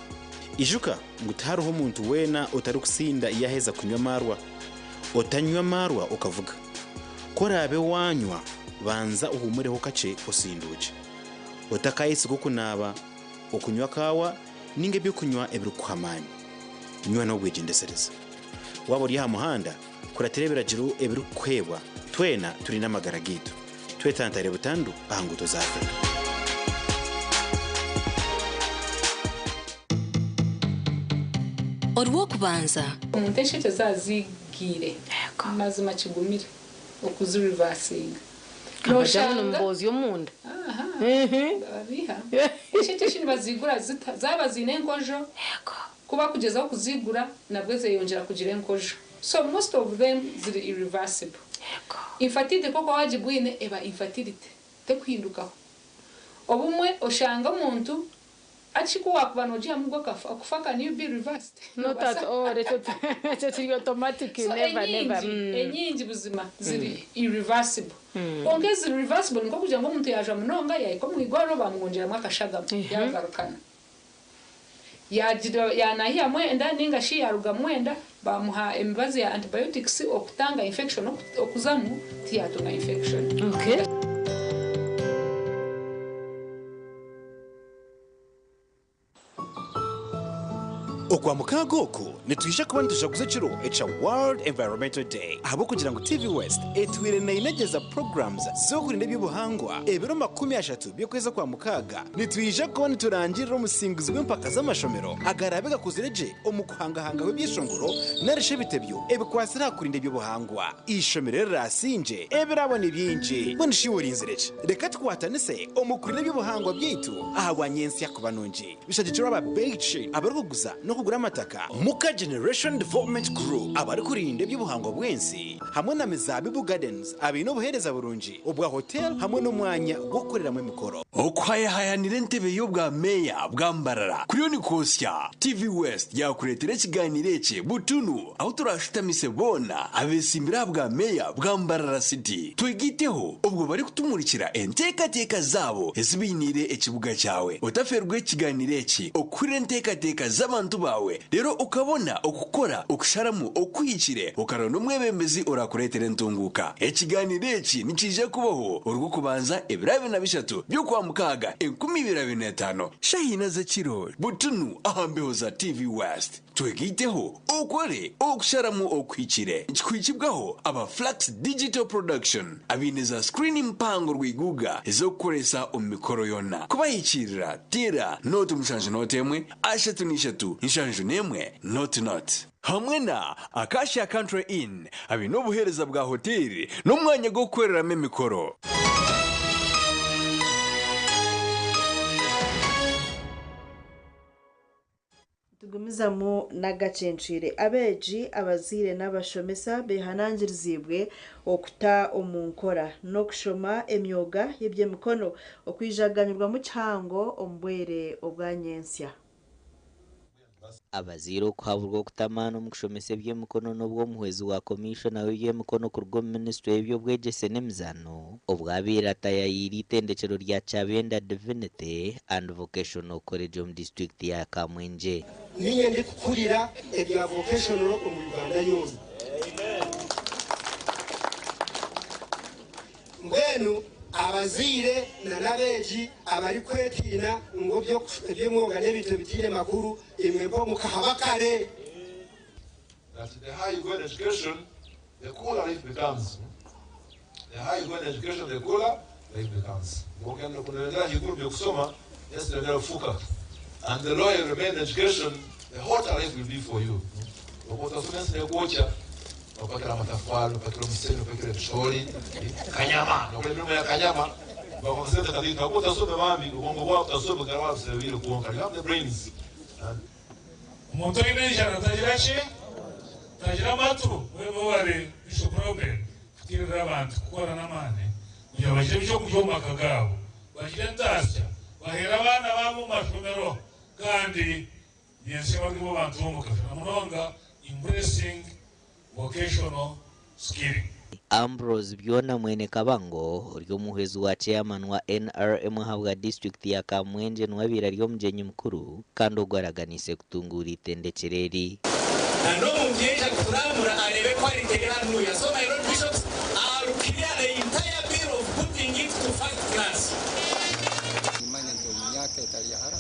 Ijuka nguti hariho omuntu wena otari kusinda iyaheza kunywa marwa. Otanywa marwa okavuga. Korabe wanywa banza uhumureho kace osinduje. Otakayisi kukunaba okunywa kawa ninge byo kunywa ebiri kuhamanya. Nywa no bwegendesereza. Wabo uri ha muhanda kuraterebera jiru ebiri kwebwa. Twena turi n'amagara gitu. Twetantare butandu ahanguto za Afrika. Orwo kubanza. Umuntu eshete zazigire. Mazima kigumire okuzuri reversing. Kabajano mbozi y'omunda. Aha. Abiha. Eshete shini bazigura zaba zinenkojo. Yego. Kuba kugezaho kuzigura nabwo zeyongera kugira enkojo. So most of them ziri irreversible. Yego. Infertility koko wajibwine eba infertility te kuhindukaho. Obumwe oshanga umuntu achikuwa kuvanojia mungu kufaka new be reversed not at all it's automatic so never enyingi buzima ziri irreversible ongezi irreversible nko kugira ngo umuntu yaje munonga yayiko mwigoro bamwongera mwakashagamo yagarukana yanahia mwenda ninga shi yaruga mwenda bamuha emibazi ya antibiotics okutanga infection okuzamu tiyatunga infection. Okay. Okwa mukagoko nitwisha kuba ntushaguze kiro echa World Environmental Day ahabo kugira ngo TV West etwire na inegeza programs zo kurinda by'ubuhangwa ebiro 30 byo kweza kwa mukaga nitwisha kuba niturangirira umusingizi w'impaka z'amashomero agarabega kuzireje omukuhangahanga w'ibyishongoro narishe bitebyo ebikwasira kurinda by'ubuhangwa ishomero rasinje ebirabona byinshi bonishiwuri inzireje reka twatanise omukurinde by'ubuhangwa byitu ahabanyensi yakubanonje bishagiciro aba beach abaruguza no kugura amataka muka Generation Development Group abari kurinde by'ubuhangwa bwensi hamwe na Mizabibu Gardens abino buhereza burunji ubwa hotel hamwe n'umwanya wo gukoreramo imikoro okwayahayanire ntebe yo bwa meya bwambarara kuriyo ni kosya TV West yakuretera kiganire cye butunu aho turashitamise bona abesimbira bwa meya bwambarara city twigiteho ubwo bari kutumurikira enteka zabo ezibinire ekibuga cyawe utaferwe kiganire cye okure enteka z'abantu bawe rero ukabona okukora okusharamu okwikire ukarona umwebembezi urakuretera ntunguka ekiganire cye nikije kubaho urwo kubanza ebirabe na bishatu byo kwa mukaga 2025 shahina za kiro butunu ahambeho za TV West twegiteho okore okusharamu okwikire kikwikibwaho aba Flax Digital Production abineza screen mpango rwiguga ezo kukoresa omikoro yona kubayikirira tira note mushanje notemwe ashatu nishatu inshanju nemwe not hamwe na Acacia Country Inn abino buhereza bwa hoteli n'umwanya go gukoreramo imikoro. tugumizamu n'agacencire abeji abazire n'abashomesa behanangirizibwe okuta omunkora no kushoma emyoga y'ebyemikono okwijaganyirwa mu kihango ombwere obwanyensya abazire okuhabulwa okutamana omu kushomesa ebyemikono n'obwo omuhwezi wa komishona w'ebyemikono kuruga omu minisitule y'ebyobwegyese n'emizano obwabire atayayire itendekero rya Chabenda Divinity and Vocational College omu district ya Kamwenje ninye ndi kukurira ebya vocational omu Uganda yose mbwenu abazire na nabeji abari kwetina ngo byo mwonga n'ebintu bitire makuru imwe mpo mukahabakare. That the higher you go in education, the cooler life becomes. The higher you go in education, the cooler life becomes. Mokendo kunaendelea higuru byo kusoma, yes ndio fuka. And the lower you remain in education, the hotter life will be for you. Ukota students ne kuocha bakira matafari, bakira mseno, bakira bishori, kanyama, nokule ya kanyama. Bakonsete kadiri kakuta sobe mami, ubongo wao utasobe garawa servile kuonka. You have the brains. Umuntu y'injana tajirache tagira matu webo wale isho problem fikirira abantu gukora namane kugira bagire byo kujoma kagabo bagire ntasya bahera abana babo mashomero kandi yense bagimo bantu mu kafina munonga embracing vocational skilling. Ambrose Byona mwene Kabango uryo muhezi wa chairman wa NRM habwa district ya Kamwenje nwabira ryo mjenyi mkuru kandi ugwaraganise kutungura itendekereri na no mjeja kuramura arebe quality hanu ya so my lord bishops are clear the entire bill of putting it to first class imanya ndo myaka italihara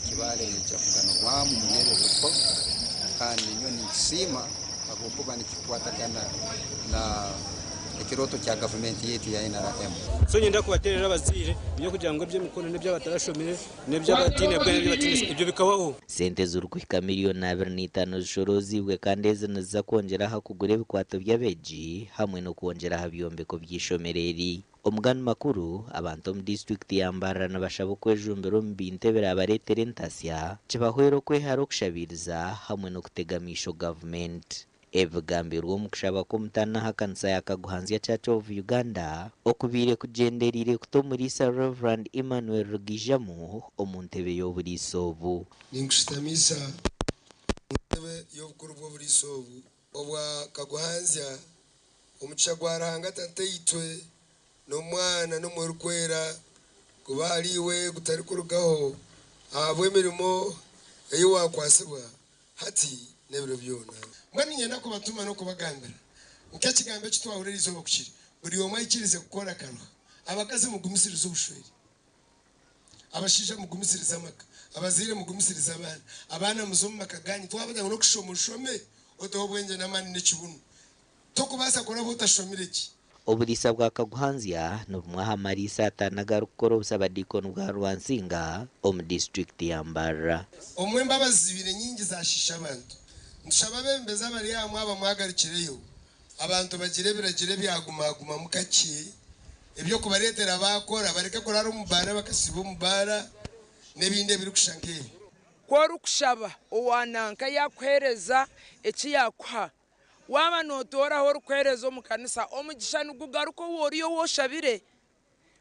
kibale cha kugano wamu mnyere ko kandi nyoni kisima kuba nikikwatagana na ikiroto cya government yetu ya NRM. So nyenda kubaterera abazire byo kugira ngo by'emikono n'ibyo batarashomere n'ibyo batine bwe batine ibyo bikabaho. Sente z'urukwika miliyoni 25 zishorozibwe kandi ezeneza kongera hakugure bikwato by'abeji hamwe no kongera habyombeko by'ishomereri. Omugani makuru abantu mu district ya Mbarara n'abashabo kwejumbero mbinte berabaretere ntasya kibahwero kweharo kushabiriza hamwe no kutegamisho government. ebigambirwa omu kushaba kw'omutaana ha kanisa ya Kaguhanzya Church of Uganda okubiire kugenderire kutomurisa Reverend Emmanuel Rugijamu omu ntebe y'oburiisa obu. Ninkushitamisa mu ntebe y'obukuru bw'oburiisa obu obwa Kaguhanzya omugisha gwaranga tantaitwe n'omwana n'omwerikwera kuba aliwe gutari kurugaho ahabwa emirimo eyi wakwasibwa hati n'ebiro byona mbwenu nyenda kubatuma no kubagambira nk'ekigambo ekitwahuririza obu kukiri buri omwe ayikirize gukora akanwa abakazi mugumisiriza obushweri abashaija mugumisiriza amaka abazaire mugumisiriza abaana muzomu maka ganyu twabajya no kushoma ushome otaho bwenge n'amani n'ekibunu tokubasa kuraba utashomire ki. Oburiisa bwa Kaguhanzya n'obumwe aha mariisa ataanaga kukora obusabadikoni bwa Rwansinga omu district ya Mbarara. Omwe mbabazi zibire nyingi zashisha abantu ntushaba bembeza bari hamwe abamwagarikireyo abantu bagire biragire byagumaguma mukaki ebyo kubaretera bakora bareke kurara umubara bakasiba umubara nebinde biri kushankebi kwori kushaba owananka yakuhereza eki yakuha waba notoraho orukwereza omu kanisa omugisha nigugaruka woriyo woshabire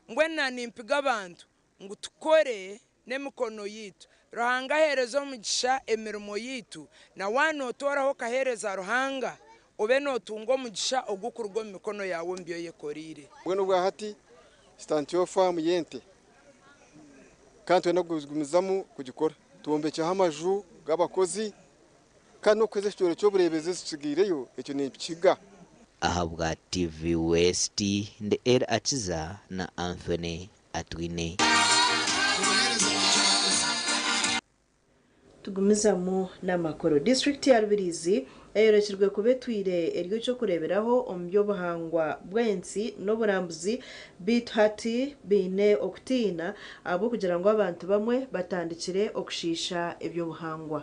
mbwena nimpiga abantu ngu tukore n'emikono yitu Ruhanga ahereza omugisha emirimo yitu na wanotoraho kahereza Ruhanga obe notunga omugisha ogukuruga omu mikono yawe mbyo yekorire mbwenu bwa hati stantiyo famu yente kandi twenda kugumizamu kugikora tuwombekeho amaju g'abakozi kandi nokweza ekitoro ky'oburebezi kisigireyo ekyo nekiga. Aha bwa TV West nde El Akiza na Anthony Atwine. Tugumizamu n'amakuru. District ya Rubirizi eyorekirwe kubetwire eryo cyo kureberaho omu by'obuhangwa bw'ensi n'oburambuzi bitu hati bine okutiina abo kugira ngo abantu bamwe batandikire okushisha eby'obuhangwa.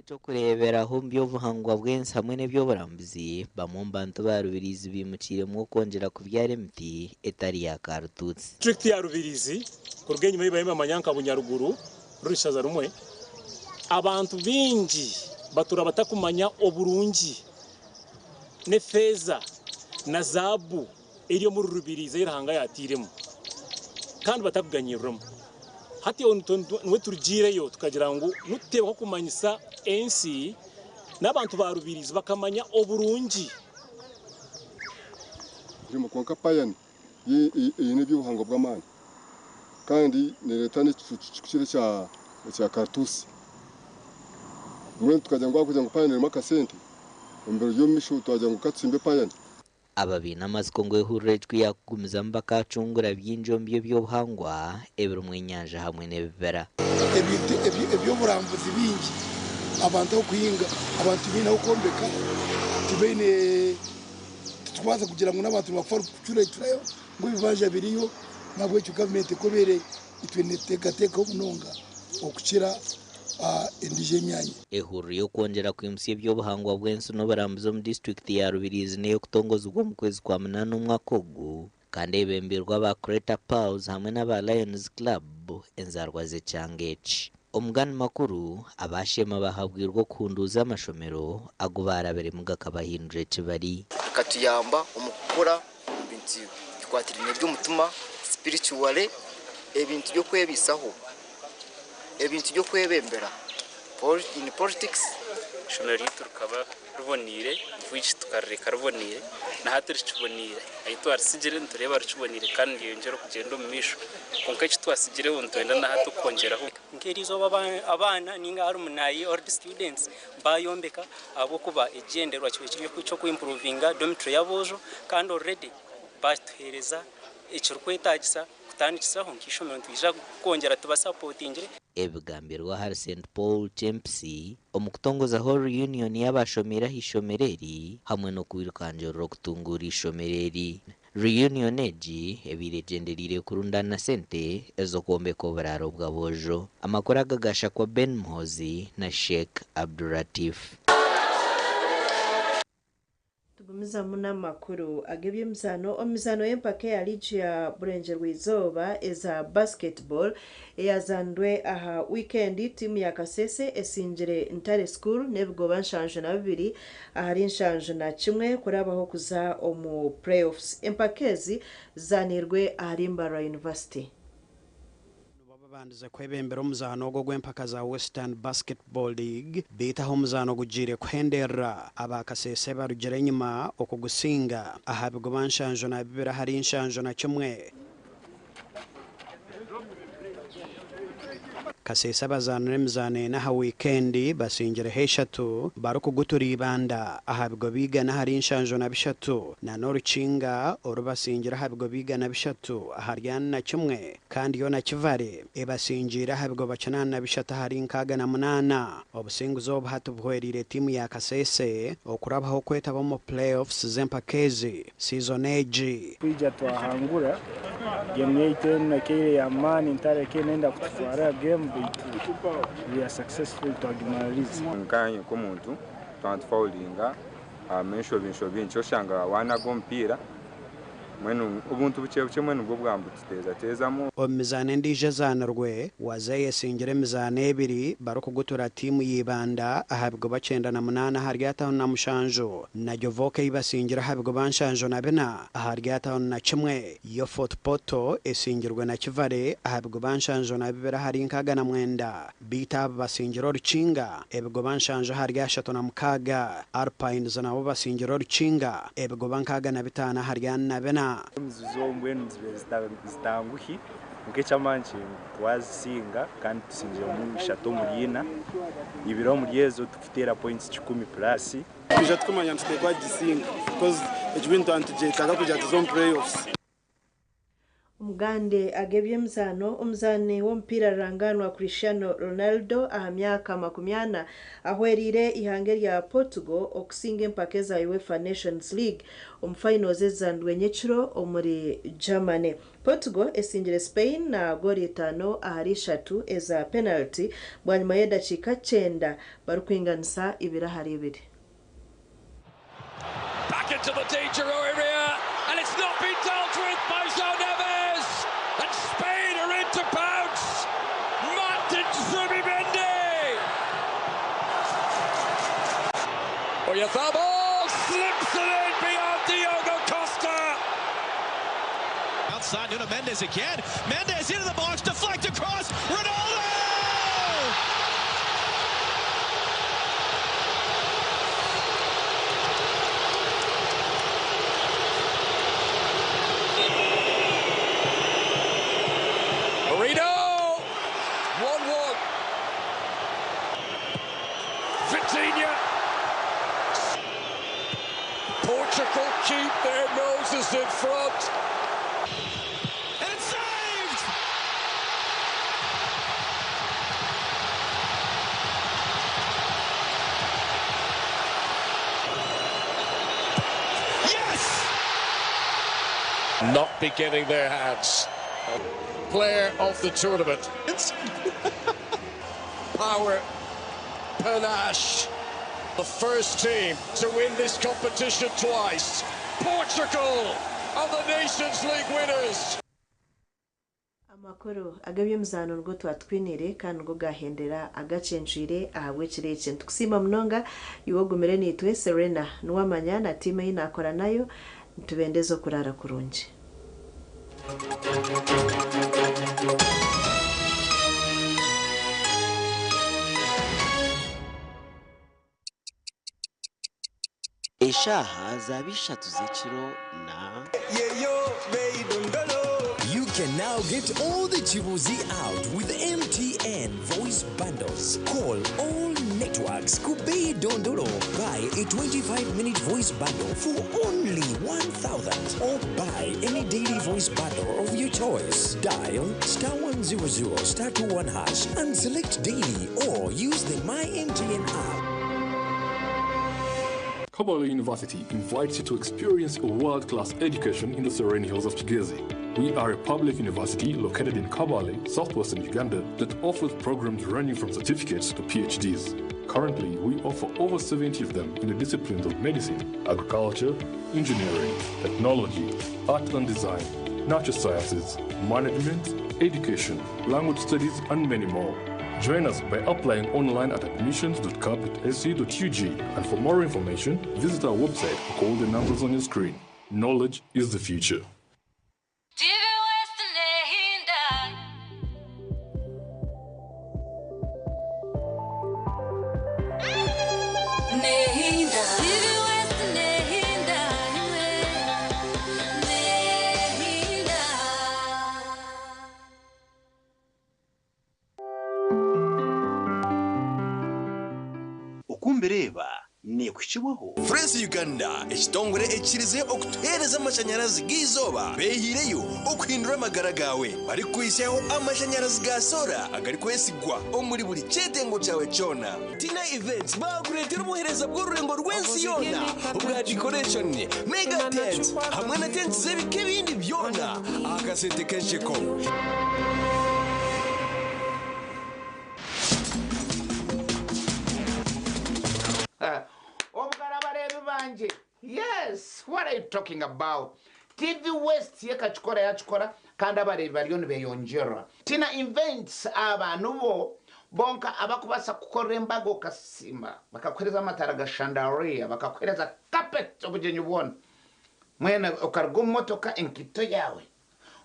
Cyo kureberaho by'obuhangwa bw'ensi hamwe n'eby'oburambuzi bamwe mu bantu ba Rubirizi bimukiremu kongera kubyara emiti etari ya karututsi. District ya Rubirizi kuruga enyuma y'ibahema amanyanka bunyaruguru rurishaza rumwe abantu bingi batura batakumanya oburungi ne feza na zabu eri muri Rubirizi irahanga yatiremo kandi batakuganyiramo hati nwe turugireyo tukagira ngo nuteba kumanyisa ensi n'abantu ba Rubirizi bakamanya oburungi mu konka payani yene by'ubuhanga bw'amani kandi ne leta n'ikiciro cya kartusi mwe tukajya ngo kugira ngo payani mu kasente imbere yo misho twagira ngo katsimbe payani ababina amaziko ngo ehurejwe yakugumiza mbakacungura by'injombye by'obuhangwa ebiri mu nyanja hamwe n'ebibera ebyo burambuzi bingi abantu okuhinga abantu bina okombeka tibene twaza kugira ngo n'abantu bafara kucurayo ngo bibanja biriyo nabwo icyo government kobere itwene tekateka obunonga okukira endije myanya ehuriro kongera kwimusiye by'obuhangwa bw'ensi n'oburambuzi mu district ya Rubirizi neyo kutongozwa mu kwezi kwa munana umwaka ogu kandi ebemberwa ba Creator Pals hamwe n'aba Lions Club enzarwa z'Ekyangeci. Omugani makuru abashema bahabwirwa kuhunduza amashomero ago barabere mu gakabahindure kibari katuyamba umukura bintu kwatirine by'umutima spiritually ebintu byo kwebisaho ebintu byo kwebembera in politics shomero yiturukaba rubonire vuichi tukareka rubonire na haturi kibonire ayitwa arsigire ntureba rukibonire kandi yongera kugenda mu misho konka kitwasigire untwenda na hatu kongeraho nkerizo abana ninga ari munayi or the students bayombeka abo kuba egenderwa cyo ku improvinga dormitory yabojo kandi already batuhereza icyo kwetagisa kutandikisaho nkishomero twija kongera tubasupportingire ebigambirwa hari St Paul Chempsi omukutongoza whole union y'abashomera hishomereri hamwe no kwirukanjoro kutungura ishomereri reunion eji ebiregenderire kurundana sente ezo kombeka oburaro bw'abojo amakuru agagasha kwa Ben Mhozi na Sheikh Abduratif. Gumiza muna makuru agebyemizano omizano y'empaka ya ligi ya Burenje rw'izoba eza basketball eyazandwe aha weekend timu ya Kasese esingire Ntare School n'ebigoba nshanju na bibiri ahari nshanju na kimwe kurabaho kuza omu playoffs. Empakezi zanirwe ahari Mbara University. Bandize kwebembera omuzano ogwo gw'empaka za Western Basketball League bitaho omuzano gujire kuhendera abakasese barugire enyuma okugusinga aha bigoba nshanju na bibiri ahari nshanju na kimwe. Kasese bazanire emizano n'aha weekend basingire heshatu barukugutura ibanda aha bigo biga n'ahari nshanju na bishatu na n'orukinga orubasingira aha bigo biga na bishatu ahari na kimwe kandi yo na kivare ebasingira aha bigo bacana na bishatu ahari nkaga na munana. Obusinguzo obuhatu buhwerire timu ya Kasese okurabaho kwetaba mu playoffs z'empakezi season age. Kwija twahangura game yetu na kile ya mani Ntare nenda kutwara game we are successful to agimaliza nkanye ko muntu twantfaulinga amensho bincho oshanga wana gompira mwenu ubuntu bucye mwenu bwo bwambutiteza tezamo. Omizane ndije zanarwe wazeye singire mizane ebiri barukugutura timu yibanda ahabwo bacenda na munana hari ataho na mushanjo na jovoke ibasingira ahabwo banshanjo na bena hari ataho na kimwe yo Fort Poto esingirwe na kivare ahabwo banshanjo na bibera hari nkaga na mwenda bita basingiro rucinga ebwo banshanjo hari ashatu na mukaga Alpine zanabo basingiro rucinga ebwo bankaga na bitana hari na bena mzizo mbwenu zitanguhi mukecha manchi twazisinga kandi tusinje mu shato murina ibiro muryezo tukitera points 10 plus tuje tukumanya tutekwa gisinga because ejwinto antijetaga kuja tuzon playoffs. Umugande agebyemizano omuzane w'ompira ranganwa Cristiano Ronaldo aha myaka 80 ahwerire ihange rya Portugal okusinga empaka za UEFA Nations League finals ezandwe nyekiro omuri Germany. Portugal esingire Spain na goli 5 ahari 3 eza penalty bwanyuma y'edakika 9 barukwinganisa ibira hari ibiri. Back into the danger area and it's not been dealt with by Zone. And Spain are in to bounce. Martin Zubimendi. Oyarzabal slips it in beyond Diogo Costa. Outside Nuno Mendes again. Mendes into the box, deflect across. Ronaldo! Portugal keep their noses in front. And it's saved! Yes! Not be getting their hands. Player of the tournament. Power, panache. The first team to win this competition twice. Portugal are the Nations League winners. Amakuru agabyemizano ngo twatwinire kandi ngo gahendera Agacencwire ahabwe kireke tukusima mnonga iwogumere nitwe Serena Nuwamanya na timu inakora nayo tubendezo kurara kurungi. Eshaha za bishatu z'ekiro na You can now get all the Chibuzi out with MTN voice bundles. Call all networks Kubei Dondolo. Buy a 25-minute voice bundle for only 1,000 or buy any daily voice bundle of your choice. Dial *100 *21# and select daily or use the My MTN app. Kabale University invites you to experience a world-class education in the serene hills of Kigezi. We are a public university located in Kabale, southwestern Uganda, that offers programs ranging from certificates to PhDs. Currently, we offer over 70 of them in the disciplines of medicine, agriculture, engineering, technology, art and design, natural sciences, management, education, language studies, and many more. Join us by applying online at admissions.cap.sc.ug, and for more information, visit our website or call the numbers on your screen. Knowledge is the future. Ukumbereba ni kukibaho France Uganda ekitongore ekirize okutereza amashanyarazi gizoba behireyo okuhindura amagara gawe bari kwishaho amashanyarazi ga sola agari kwesigwa omuri buri cyetengo cyawe cyona Tina Events bakuretera ubuhereza bw'ururengo rw'ensi yona ubwa decoration mega tent hamwe na tent zebike bindi byona akasente kensheko Yes, what are you talking about? TV West yekachikora yachikora kandi abarebi bariyo nibeyongera. Tina Events abantu bo bonka abakubasa gukora embago kasima bakakwereza amatara ga chandelier bakakwereza carpet obugenyi ubona mwene ukargo motoka enkito yawe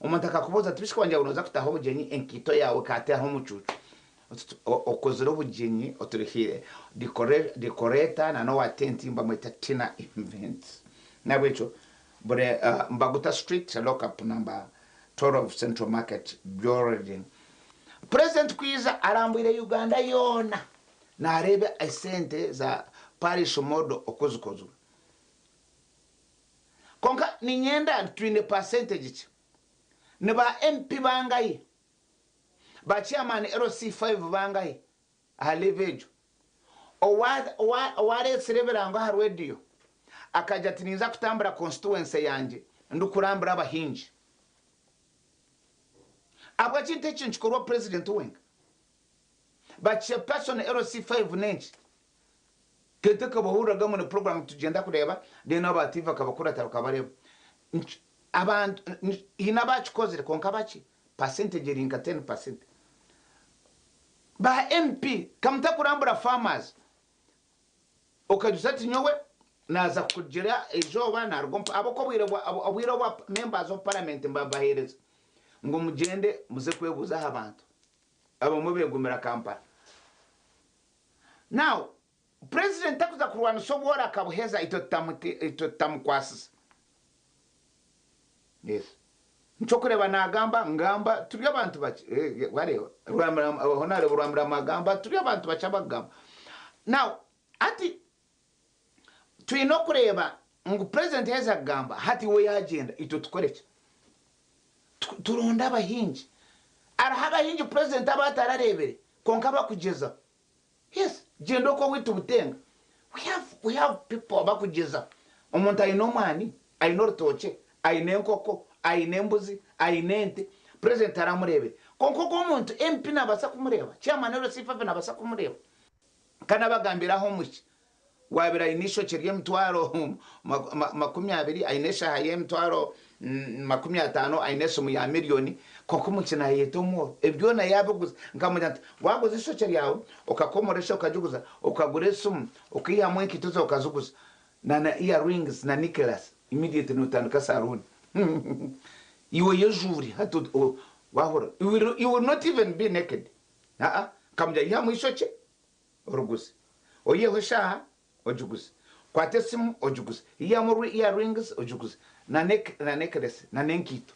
umuntu akakubuza tubishikwanjya unoza kutaho obugenyi enkito yawe kate aho mucucu okozero obugenyi oturihire decorata na no atenti mbamweta Tina Events nabwecho bure Mbaguta Street lock up number 12 Central Market Building. President Kwiza arambwire Uganda yona narebe esente za parish modo okuzukozu konka ninyenda 20% ne ba MP bangayi ba chairman LC5 bangayi halevejo oware sereberango ha radio akaja tiniza kutambura constituency yanje ndukurambura abahinji abwa chinte chinchikoro president wenga bache person LC5 nenchi kete kabahura gamwe program tugenda kureba de nabativa kabakura tarukabareba abantu inabachikoze konka bachi percentage rinka 10% ba MP kamta kurambura farmers okajusati nyowe naza kugira ejoba narugompa aboko members of parliament mbabahereza ngo mugende muze kwebuza abantu abo mubegumira Kampala. Now president takuza kurwana sobora akabuheza itotamukwasisa. Yes, nchokureba nagamba ngamba turi abantu bachi wareba honare buramira magamba turi abantu bacabagamba. Now ati twino kureba ngo president heza gamba hati we agenda itotukoreke turonda abahinji arahaba hinji president abatararebere konka bakugeza. Yes, gendo ko witu butenga we have people bakugeza umuntu ayino mani ayino rutoke ayine nkoko ayine mbuzi ayinente president aramurebere konko ko umuntu MP nabasa kumureba chairman LC5 nabasa kumureba kana bagambiraho muki wabira inisho chiriye mtwaro 20 ainesha haye mtwaro 50 ainesha mu ya miliyoni koko mukina yetomo ebyo na yabuguza nkamujya waguze isho chiri yawe ukakomoresha ukajuguza ukagure sumu ukiya mwenki tuzo ukazuguza na earrings na necklace immediately nutandika saruni iwe yejuri hatu wahora you will not even be naked kamujya yamu isho che uruguze oyeho shaha ojuguze kwate simu ojuguze iyamuri earrings ojuguze na necklace na nenkito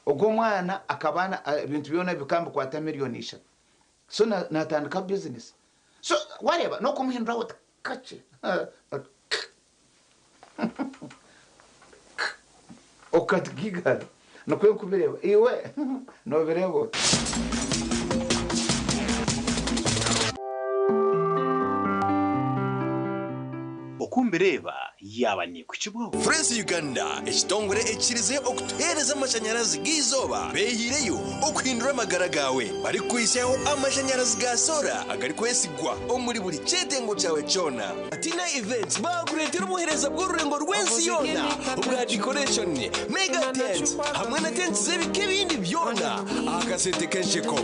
ogo mwana akabana ibintu byona bikambi kwata miliyoni 5 so natandika business so whatever no kumuhindura what kache okatgiga no kwe kubireba iwe no birebo Ukumbereba yaba ni kukibaho France Uganda ekitongore ekirize okutuhereza amashanyarazi g'izoba behireyo okuhindura amagara gawe bari kwisaho amashanyarazi ga sola agari kwesigwa omuri buri cyetengo cyawe cyona Atina Events bakuretera umuhereza bw'ururengo rw'ensi yona ubwa decoration mega tent hamwe na tent z'ebike bindi byona akasete kensheko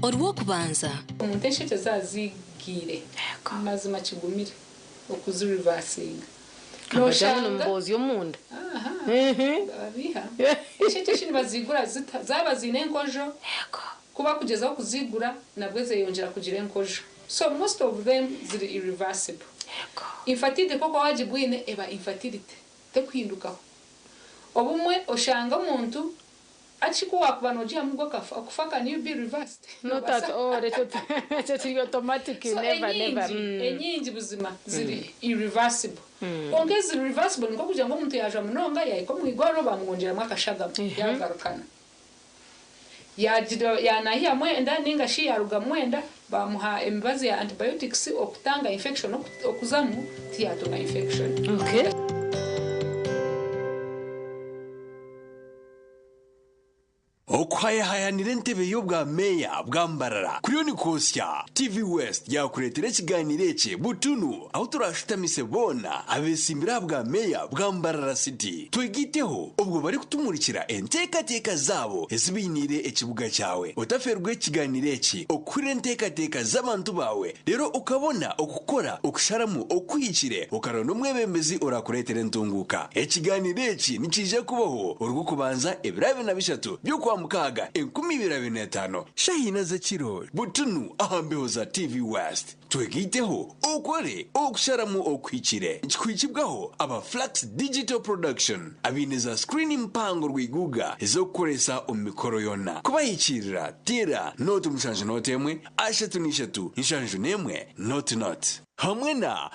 Orwo kubanza umuntu eshete zazigire mazima kigumire okuzireversing kabajana mbozi yo munda abiha eshete shini bazigura zaba zine enkojo kuba kugezaho kuzigura nabwo zeyongera kugira enkojo so most of them ziri irreversible infertility koko wajibwine eba infertility tekwihindukaho obumwe oshanga umuntu achikuwa kubanogia mugo akufaka ni be reversed not at all it's automatic so never enyingi buzima ziri irreversible ongezi irreversible ngo kugira ngo umuntu yaje munonga yayiko mwigoro bamwongera mwakashaga yagarukana yanahiya mwenda ninga shi yaruga mwenda bamuha emibazi ya antibiotics okutanga infection okuzamu tiyatunga infection okay okuhayahayanira entebe y'obwa meya bwambarara kuriyo ni kosya TV West yakuretera ekiganiro eki butunu aho turashutamise bona abesimbira bwa meya bwambarara city twegiteho ubwo bari kutumurikira enteekateeka zabo ezibinire ekibuga cyawe otaferwe ekiganiro eki okurira enteekateeka z'abantu bawe rero ukabona okukora okusharamu okwihikire ukarona omwebembezi orakuretera entunguka ekiganiro eki nikije kubaho urwo kubanza ebirabe na bishatu byo mukaga 2025 shahina zakiro butunu ahambeho za TV West twegiteho okore okusharamu okwikire ikikwikibwaho aba Flax Digital Production abineza screen impango rwiguga ezokoresa omikoro yona kubayikirira tira note mushanje note emwe ashatu nishatu inshanju nemwe not hamwe na